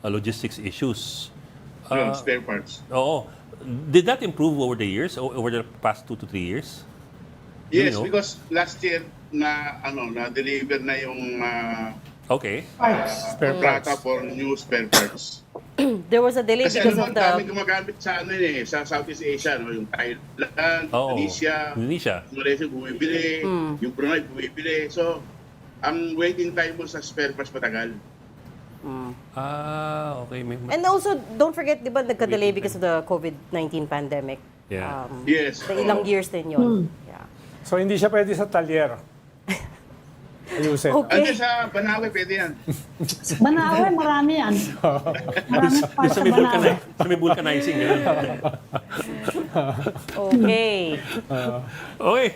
Speaker 4: logistics issues.
Speaker 7: Spare parts.
Speaker 4: Oo. Did that improve over the years, over the past 2 to 3 years?
Speaker 7: Yes,
Speaker 4: know?
Speaker 7: because last year na-deliver na yung
Speaker 4: Okay.
Speaker 5: Spare parts.
Speaker 7: kontrata for new spare parts.
Speaker 3: There was a delay
Speaker 7: Kasi
Speaker 3: because of
Speaker 7: ang dami
Speaker 3: the...
Speaker 7: gumagamit sa Southeast Asia, yung Thailand, Indonesia, Malaysia bumibili, yung Brunei bumibili. So, ang waiting time mo sa spare parts matagal.
Speaker 4: Okay.
Speaker 3: And also, don't forget, di ba, nagka-delay because of the COVID-19 pandemic.
Speaker 4: Yeah.
Speaker 7: Yes.
Speaker 3: The ilang years din yun. Yeah.
Speaker 5: So hindi siya pwede sa talyer. Ayusin.
Speaker 3: Okay.
Speaker 7: Sa Banawe, pwede yan.
Speaker 6: Banawe, marami yan. Marami para sa Banawe.
Speaker 4: Sa may vulcanizing.
Speaker 3: Okay.
Speaker 4: Okay.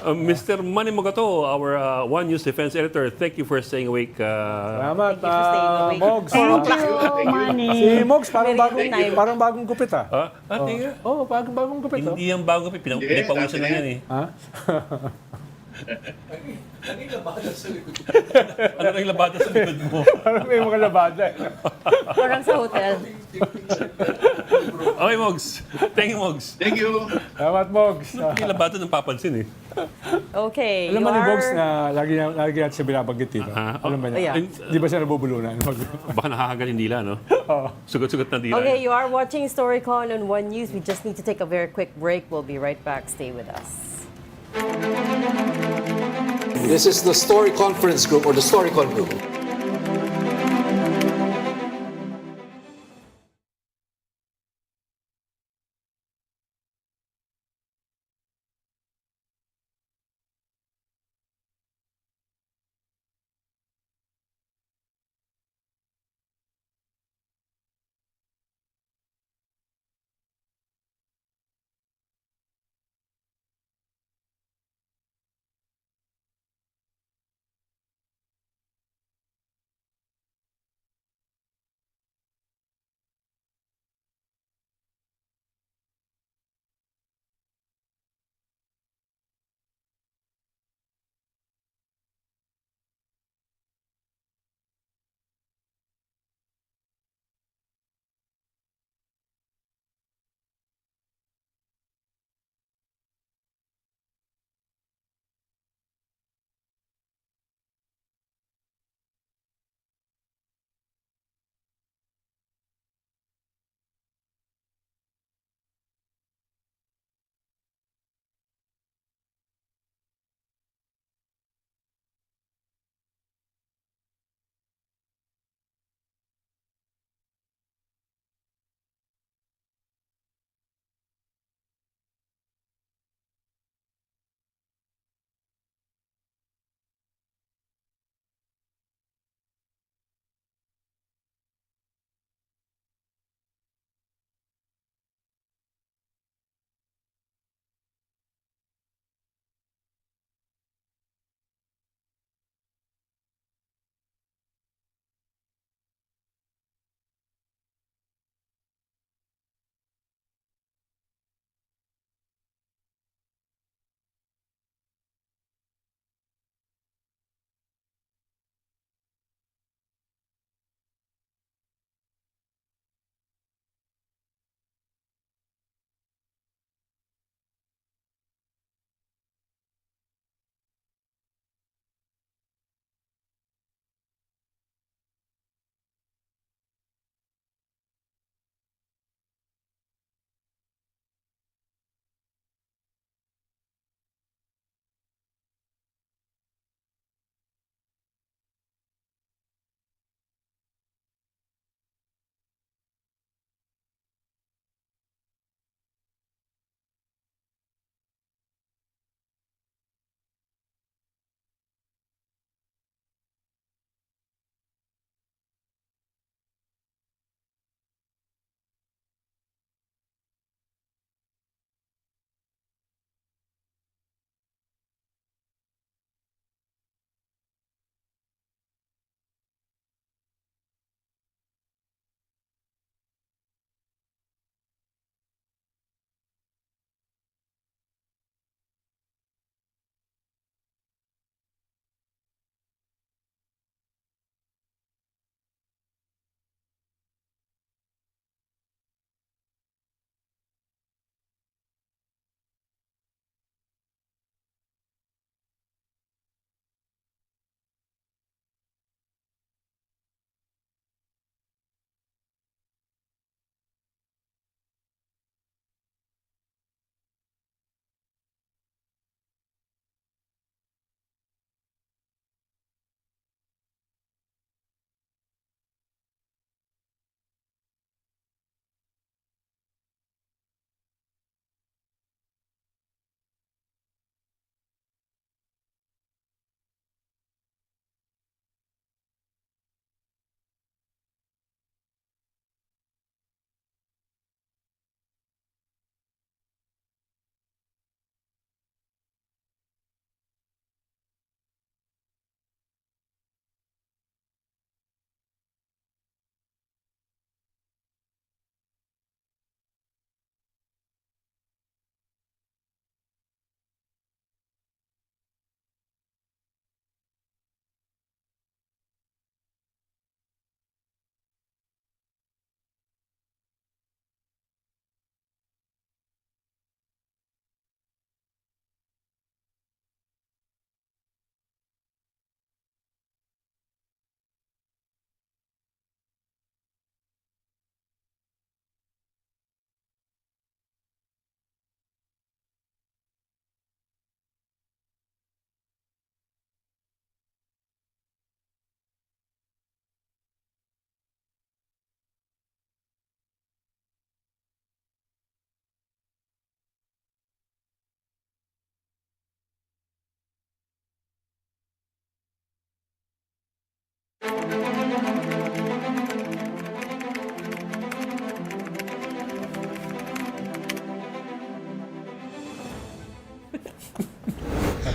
Speaker 4: Mr. Manny Mogato, our One News Defense Editor, thank you for staying awake.
Speaker 5: Salamat,
Speaker 3: Thank you for staying awake.
Speaker 5: Mogs.
Speaker 6: Thank you, Manny.
Speaker 5: Si Mogs,
Speaker 3: Very time.
Speaker 5: parang bagong gupit
Speaker 4: Tingnan.
Speaker 5: bagong gupit.
Speaker 4: Hindi yung bago, pinagpawisan lang yan eh.
Speaker 5: Ha?
Speaker 4: Ano nang labada sa likod mo?
Speaker 5: Parang may mga labada.
Speaker 3: Parang sa hotel.
Speaker 4: Okay, Mogs. Thank you, Mogs.
Speaker 7: Thank you.
Speaker 5: Salamat, Mogs.
Speaker 4: Yung labada ng papansin eh.
Speaker 3: Okay,
Speaker 5: Alam
Speaker 3: you
Speaker 5: mo ni Mogs
Speaker 3: are...
Speaker 5: na lagi natin siya binabanggit dito. Alam ba niya?
Speaker 3: Yeah.
Speaker 5: Di ba siya nabubulunan?
Speaker 4: Baka nakakagal yung dila, no? Sugat-sugat na dila.
Speaker 3: Okay, you are watching Storycon on One News. We just need to take a very quick break. We'll be right back. Stay with us.
Speaker 8: This is the Story Conference Group or the Storycon Group.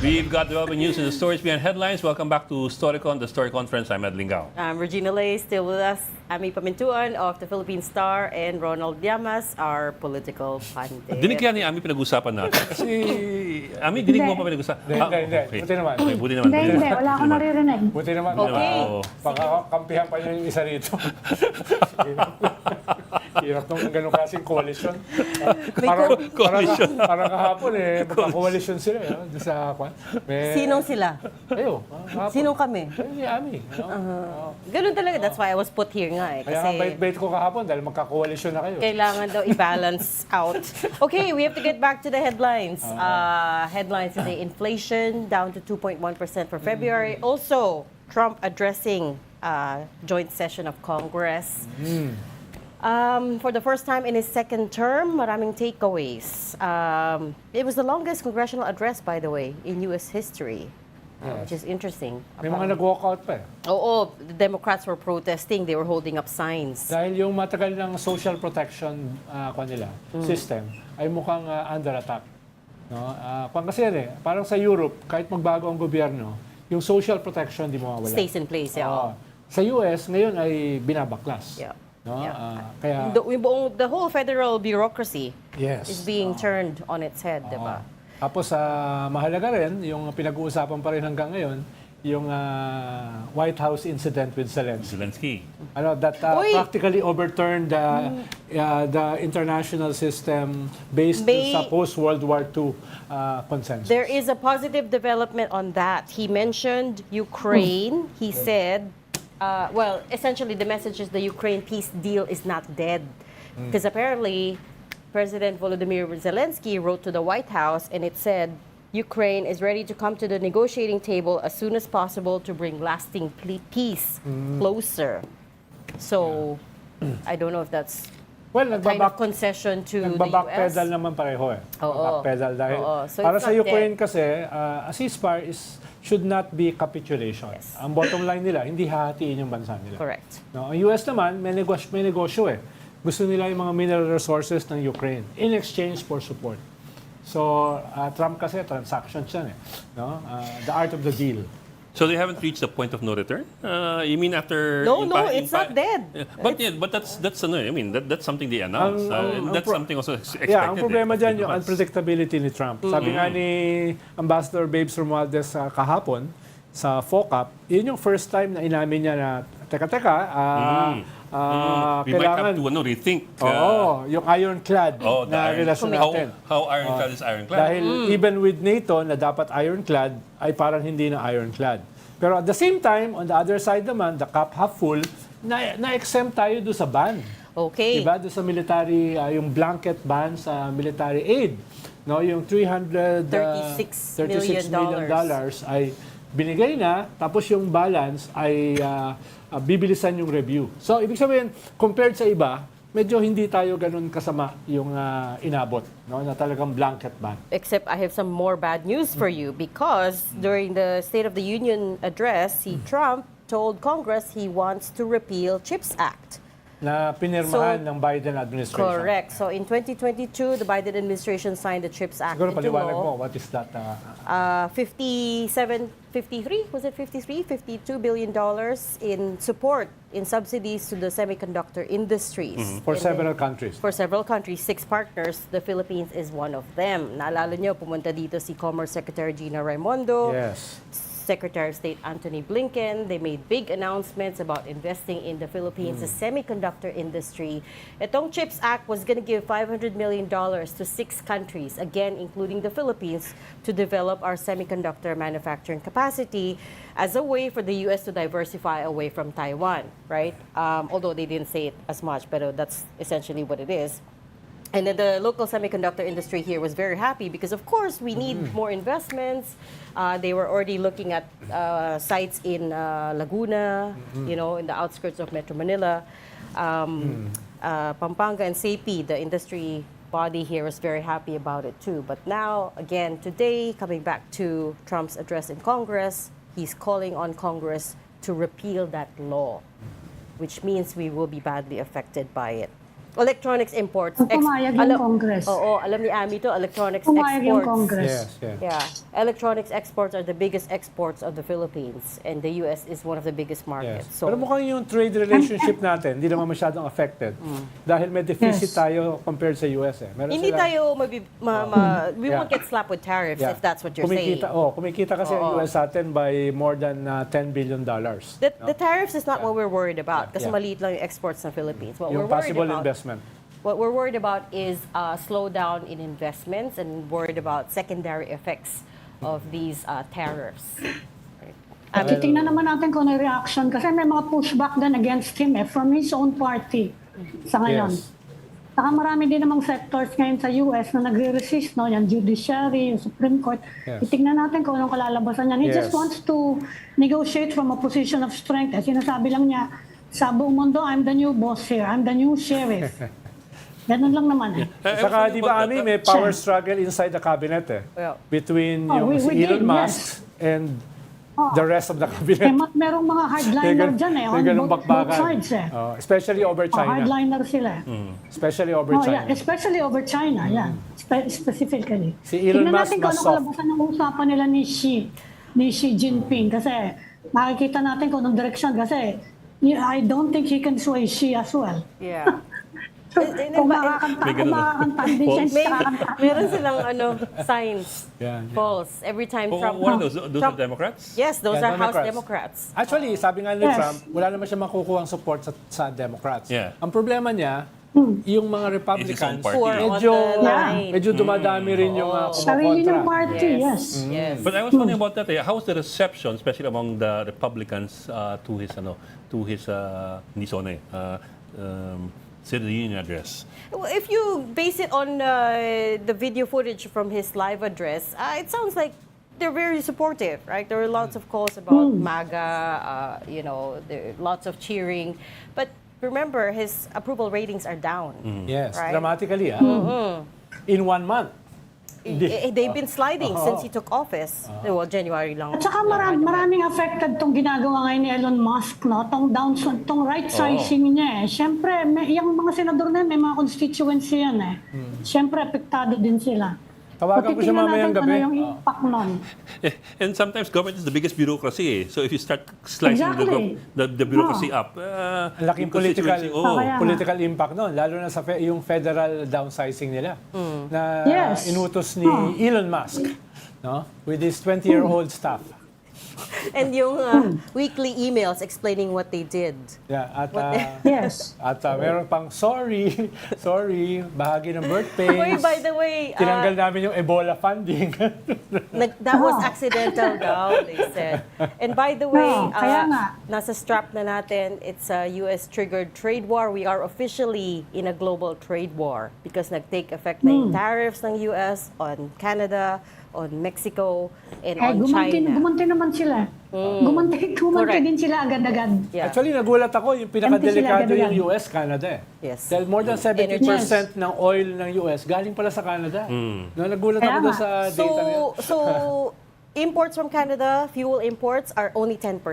Speaker 4: We've got developing news in the stories behind headlines. Welcome back to Storycon, the Story Conference. I'm Ed Lingao.
Speaker 3: I'm Regina Lay, still with us. Ami Pamintuan of the Philippine Star and Ronald Llamas, our political pundit.
Speaker 4: Dinig kaya ni Ami pinag-usapan natin. Kasi, Ami, dinig mo pa pinag-usapan.
Speaker 5: Hindi. Buti naman.
Speaker 4: Okay, buti naman.
Speaker 6: Hindi, wala akong naririnig.
Speaker 5: Buti naman.
Speaker 3: Okay.
Speaker 5: Pagkakampihan pa niyo yung isa rito. Hirap nung ganun kasing coalition. Parang kahapon magka-coalition sila. Doon sa kwan.
Speaker 3: Sinong sila?
Speaker 5: Ayo.
Speaker 3: Sinong kami?
Speaker 5: Si Ami.
Speaker 3: Ganun talaga. That's why I was put here nga eh.
Speaker 5: Kaya nga bait-bait ko kahapon dahil magka-coalition na kayo.
Speaker 3: Kailangan daw i-balance out. Okay, we have to get back to the headlines. Headlines today, inflation down to 2.1% for February. Also, Trump addressing joint session of Congress. For the first time in his second term, maraming takeaways. It was the longest congressional address, by the way, in U.S. history. Which is interesting.
Speaker 5: May mga nag-walkout pa eh.
Speaker 3: Oo, the Democrats were protesting. They were holding up signs.
Speaker 5: Dahil yung matagal ng social protection system ay mukhang under attack. No? Kasi parang sa Europe, kahit magbago ang gobyerno, yung social protection di mawawala.
Speaker 3: Stays in place, yeah.
Speaker 5: Sa US, ngayon ay binabaklas.
Speaker 3: Yeah.
Speaker 5: No?
Speaker 3: Yeah.
Speaker 5: Kaya,
Speaker 3: The whole federal bureaucracy
Speaker 5: yes.
Speaker 3: is being turned on its head, di ba?
Speaker 5: Tapos mahalaga rin, yung pinag-uusapan pa rin hanggang ngayon, yung White House incident with Zelensky. That practically overturned the international system based sa post-World War II consensus.
Speaker 3: There is a positive development on that. He mentioned Ukraine. He said, essentially the message is the Ukraine peace deal is not dead. Because apparently, President Volodymyr Zelensky wrote to the White House and it said, Ukraine is ready to come to the negotiating table as soon as possible to bring lasting peace closer. So, I don't know if that's a kind of concession to the US.
Speaker 5: Nagbabackpedal naman pareho eh. Backpedal dahil
Speaker 3: So
Speaker 5: para
Speaker 3: it's
Speaker 5: sa
Speaker 3: not
Speaker 5: Ukraine
Speaker 3: dead.
Speaker 5: kasi, a ceasefire should not be capitulation.
Speaker 3: Yes.
Speaker 5: Ang bottom line nila, hindi hahatiin yung bansa nila.
Speaker 3: Correct.
Speaker 5: No, ang US naman, may negosyo eh. Gusto nila yung mga mineral resources ng Ukraine in exchange for support. So, Trump kasi, transactions yan eh. No? The art of the deal.
Speaker 4: So they haven't reached the point of no return? You mean after...
Speaker 3: No, it's not dead.
Speaker 4: But that's something they announced. That's something also expected.
Speaker 5: Yeah, ang problema dyan, yung unpredictability ni Trump. Sabi nga ni Ambassador Babes Romualdez kahapon, sa FOCAP, yun yung first time na inamin niya na, teka,
Speaker 4: we might have to rethink.
Speaker 5: Yung ironclad na relasyon natin.
Speaker 4: How ironclad is ironclad?
Speaker 5: Dahil even with NATO na dapat ironclad, ay parang hindi na ironclad. Pero at the same time, on the other side naman, the cup half full, na-exempt tayo doon sa ban.
Speaker 3: Okay.
Speaker 5: Diba? Doon sa military, yung blanket ban sa military aid. No, yung $336 million ay binigay na, tapos yung balance ay bibilisan yung review. So, ibig sabihin, compared sa iba, medyo hindi tayo ganun kasama yung inabot, no? Na talagang blanket ban.
Speaker 3: Except I have some more bad news for you because during the State of the Union address, Trump told Congress he wants to repeal CHIPS Act.
Speaker 5: Na pinirmahan ng Biden administration.
Speaker 3: Correct. So in 2022, the Biden administration signed the CHIPS Act
Speaker 5: Siguro
Speaker 3: into
Speaker 5: paliwanag
Speaker 3: law.
Speaker 5: mo, what is that?
Speaker 3: 53, was it 53? $52 billion in support, in subsidies to the semiconductor industries.
Speaker 5: For several countries.
Speaker 3: For several countries, 6 partners, the Philippines is one of them. Naalala nyo, pumunta dito si Commerce Secretary Gina Raimondo.
Speaker 5: Yes.
Speaker 3: Secretary of State Antony Blinken. They made big announcements about investing in the Philippines, the semiconductor industry. Itong CHIPS Act was going to give $500 million to 6 countries, again, including the Philippines, to develop our semiconductor manufacturing capacity as a way for the U.S. to diversify away from Taiwan, right? Although they didn't say it as much, but that's essentially what it is. And then the local semiconductor industry here was very happy because, of course, we need more investments. They were already looking at sites in Laguna, in the outskirts of Metro Manila. Pampanga and SAPI, the industry body here, was very happy about it too. But now, again, today, coming back to Trump's address in Congress, he's calling on Congress to repeal that law, which means we will be badly affected by it. Electronics imports.
Speaker 6: Pumayag yung Congress.
Speaker 3: Oo, alam ni Ami to, electronics
Speaker 6: Pumayag yung
Speaker 3: exports.
Speaker 6: Congress.
Speaker 5: Yes.
Speaker 3: Yeah, electronics exports are the biggest exports of the Philippines, and the U.S. is one of the biggest markets.
Speaker 5: Yes.
Speaker 3: So,
Speaker 5: Pero mukhang yung trade relationship natin, hindi naman masyadong affected. Dahil may deficit
Speaker 6: Yes.
Speaker 5: tayo compared sa US. Meron
Speaker 3: hindi
Speaker 5: silang-
Speaker 3: tayo we
Speaker 5: Yeah.
Speaker 3: won't get slapped with tariffs
Speaker 5: Yeah.
Speaker 3: if that's what you're saying.
Speaker 5: Kumikita kasi ang US sa atin by more than $10 billion.
Speaker 3: The tariffs is not what we're worried about kasi
Speaker 5: Yeah.
Speaker 3: maliit lang yung exports ng Philippines. What
Speaker 5: Yung
Speaker 3: we're worried
Speaker 5: possible
Speaker 3: about,
Speaker 5: investment.
Speaker 3: What we're worried about is slowdown in investments and worried about secondary effects of these tariffs.
Speaker 6: At titingnan naman natin kung ano yung reaction kasi may mga pushback din against him from his own party sa ngayon.
Speaker 5: Yes.
Speaker 6: Saka marami din namang sectors ngayon sa US na nagre-resist, no? Yung judiciary, yung Supreme Court.
Speaker 5: Yes.
Speaker 6: Titingnan natin kung anong kalalabasan niya. He just
Speaker 5: Yes.
Speaker 6: wants to negotiate from a position of strength. Sinasabi lang niya, sa buong mundo, I'm the new boss here. I'm the new sheriff. Ganun lang naman eh.
Speaker 5: Saka di ba, Ami, may power struggle inside the cabinet
Speaker 3: Yeah.
Speaker 5: between
Speaker 6: Oh,
Speaker 5: yung
Speaker 6: we
Speaker 5: si Elon
Speaker 6: did,
Speaker 5: Musk and the rest of the
Speaker 6: Eh,
Speaker 5: cabinet.
Speaker 6: merong mga hardliner dyan eh, on both sides eh.
Speaker 5: Especially over China.
Speaker 6: Hardliner sila.
Speaker 5: Especially over
Speaker 6: Oh,
Speaker 5: China.
Speaker 6: yeah, especially over China, yeah. Specifically.
Speaker 5: Si Elon
Speaker 6: Tingnan
Speaker 5: Musk
Speaker 6: natin kung
Speaker 5: mas
Speaker 6: ano
Speaker 5: soft.
Speaker 6: kalabasan ng usapan nila ni Xi Jinping kasi makikita natin kung anong direction kasi I don't think he can sway Xi as well.
Speaker 3: Yeah.
Speaker 6: Kung makakanta, hindi siya kakanta.
Speaker 3: Meron silang signs,
Speaker 5: Yan.
Speaker 3: polls, every time
Speaker 4: Oh,
Speaker 3: Trump...
Speaker 4: what are those? Those are
Speaker 3: Trump-
Speaker 4: Democrats?
Speaker 3: Yes, those
Speaker 5: Yeah,
Speaker 3: are House Democrats.
Speaker 5: Actually, sabi nga ni
Speaker 6: Yes.
Speaker 5: Trump, wala naman siya makukuha ang support sa Democrats.
Speaker 4: Yeah.
Speaker 5: Ang problema niya, yung mga Republicans,
Speaker 4: party.
Speaker 3: Who are on
Speaker 5: medyo,
Speaker 3: the line.
Speaker 5: medyo dumadami rin yung
Speaker 6: Sarili ng
Speaker 5: kumokontra.
Speaker 6: party, yes.
Speaker 3: Yes.
Speaker 4: But I was wondering about that. How was the reception, especially among the Republicans, to his State of the Union address?
Speaker 3: Well, if you base it on the video footage from his live address, it sounds like they're very supportive, right? There were lots of calls about MAGA, there lots of cheering. But remember, his approval ratings are down.
Speaker 5: Yes,
Speaker 3: Right.
Speaker 5: dramatically. In 1 month.
Speaker 3: They've been sliding since he took office. Well, January lang.
Speaker 6: At saka maraming affected tong ginagawa ngayon ni Elon Musk, no? Tong right sizing niya eh. Siyempre, yung mga senador na yun, may mga constituency yan eh. Siyempre, apektado din sila.
Speaker 5: Tawagan ko siya
Speaker 6: Titingnan
Speaker 5: mamayang
Speaker 6: natin
Speaker 5: gabi.
Speaker 6: ano yung impact nun.
Speaker 4: And sometimes government is the biggest bureaucracy. So if you start slicing
Speaker 6: Exactly.
Speaker 4: the bureaucracy up,
Speaker 5: Ang laking
Speaker 4: yung
Speaker 5: political,
Speaker 4: constituency,
Speaker 6: Kaya nga.
Speaker 5: political impact nun, lalo na sa yung federal downsizing nila na
Speaker 6: Yes.
Speaker 5: inutos ni Elon Musk, no? With his 20-year-old staff.
Speaker 3: And yung weekly emails explaining what they did.
Speaker 5: Yeah, at
Speaker 6: Yes.
Speaker 5: meron pang sorry, bahagi ng birth pains.
Speaker 3: Wait, by the way,
Speaker 5: Tinanggal namin yung Ebola funding.
Speaker 3: that was accidental daw, they said. And by the way,
Speaker 6: kaya nga.
Speaker 3: nasa strap na natin, it's a US-triggered trade war. We are officially in a global trade war because nag-take effect na yung tariffs ng US on Canada, on Mexico, and on China.
Speaker 6: Gumanti naman sila. Gumanti
Speaker 3: Correct.
Speaker 6: din sila agad-agad.
Speaker 3: Yeah.
Speaker 5: Actually, nagulat ako, yung pinakadelikado
Speaker 6: Empty sila,
Speaker 5: yung US, Canada eh.
Speaker 3: Yes.
Speaker 5: Dahil more than 70% ng oil ng US galing pala sa Canada. No, nagulat ako
Speaker 6: Kaya
Speaker 5: doon
Speaker 6: nga.
Speaker 5: sa data niya.
Speaker 3: So imports from Canada, fuel imports are only 10%.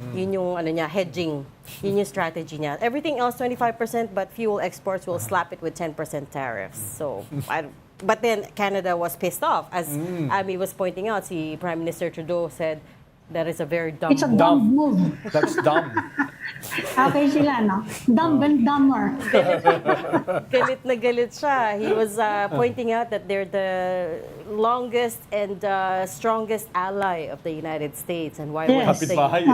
Speaker 3: Yun yung hedging. Yun yung strategy niya. Everything else 25%, but fuel exports will slap it with 10% tariffs. So but then Canada was pissed off, as Abby was pointing out. Si Prime Minister Trudeau said that is a very dumb
Speaker 6: It's a dumb move.
Speaker 5: That's dumb.
Speaker 6: Okay sila, no? Dumb and dumber.
Speaker 3: galit na galit siya. He was pointing out that they're the longest and strongest ally of the United States, and why would
Speaker 6: Yes.
Speaker 5: Kapitbahay.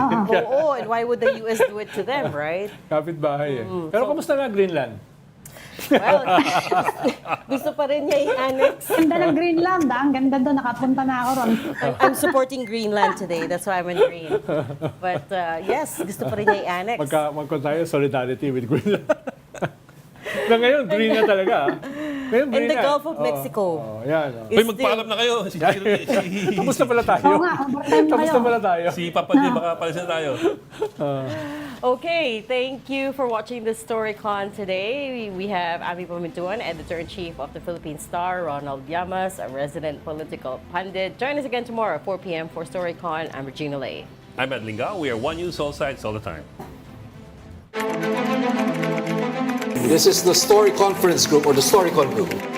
Speaker 3: and why would the US do it to them, right?
Speaker 5: Kapitbahay eh. Pero kamusta na Greenland?
Speaker 3: Well, gusto pa rin niya i-annex.
Speaker 6: Ganda ng Greenland, ang ganda doon, nakapunta na ako ron.
Speaker 3: I'm supporting Greenland today. That's why I'm in green. But yes, gusto pa rin niya i-annex.
Speaker 5: Magka tayo solidarity with Greenland. Na ngayon, green na talaga. Ngayon,
Speaker 3: In
Speaker 5: green
Speaker 3: the
Speaker 5: na.
Speaker 3: Gulf of Mexico.
Speaker 5: Yan.
Speaker 3: is
Speaker 4: Hoy, magpaalam na kayo.
Speaker 5: Tapos na pala tayo.
Speaker 6: Oo nga, overtime
Speaker 5: Tapos
Speaker 6: kayo.
Speaker 5: na pala tayo.
Speaker 4: Si Papa Lee, baka palis na tayo.
Speaker 3: Okay, thank you for watching the Storycon today. We have Ami Pamintuan, Editor-in-Chief of the Philippine Star, Ronald Llamas, a resident political pundit. Join us again tomorrow at 4 p.m. for Storycon. I'm Regina Lay.
Speaker 4: I'm Ed Lingao. We are One News, all sides, all the time.
Speaker 8: This is the Story Conference Group or the Storycon Group.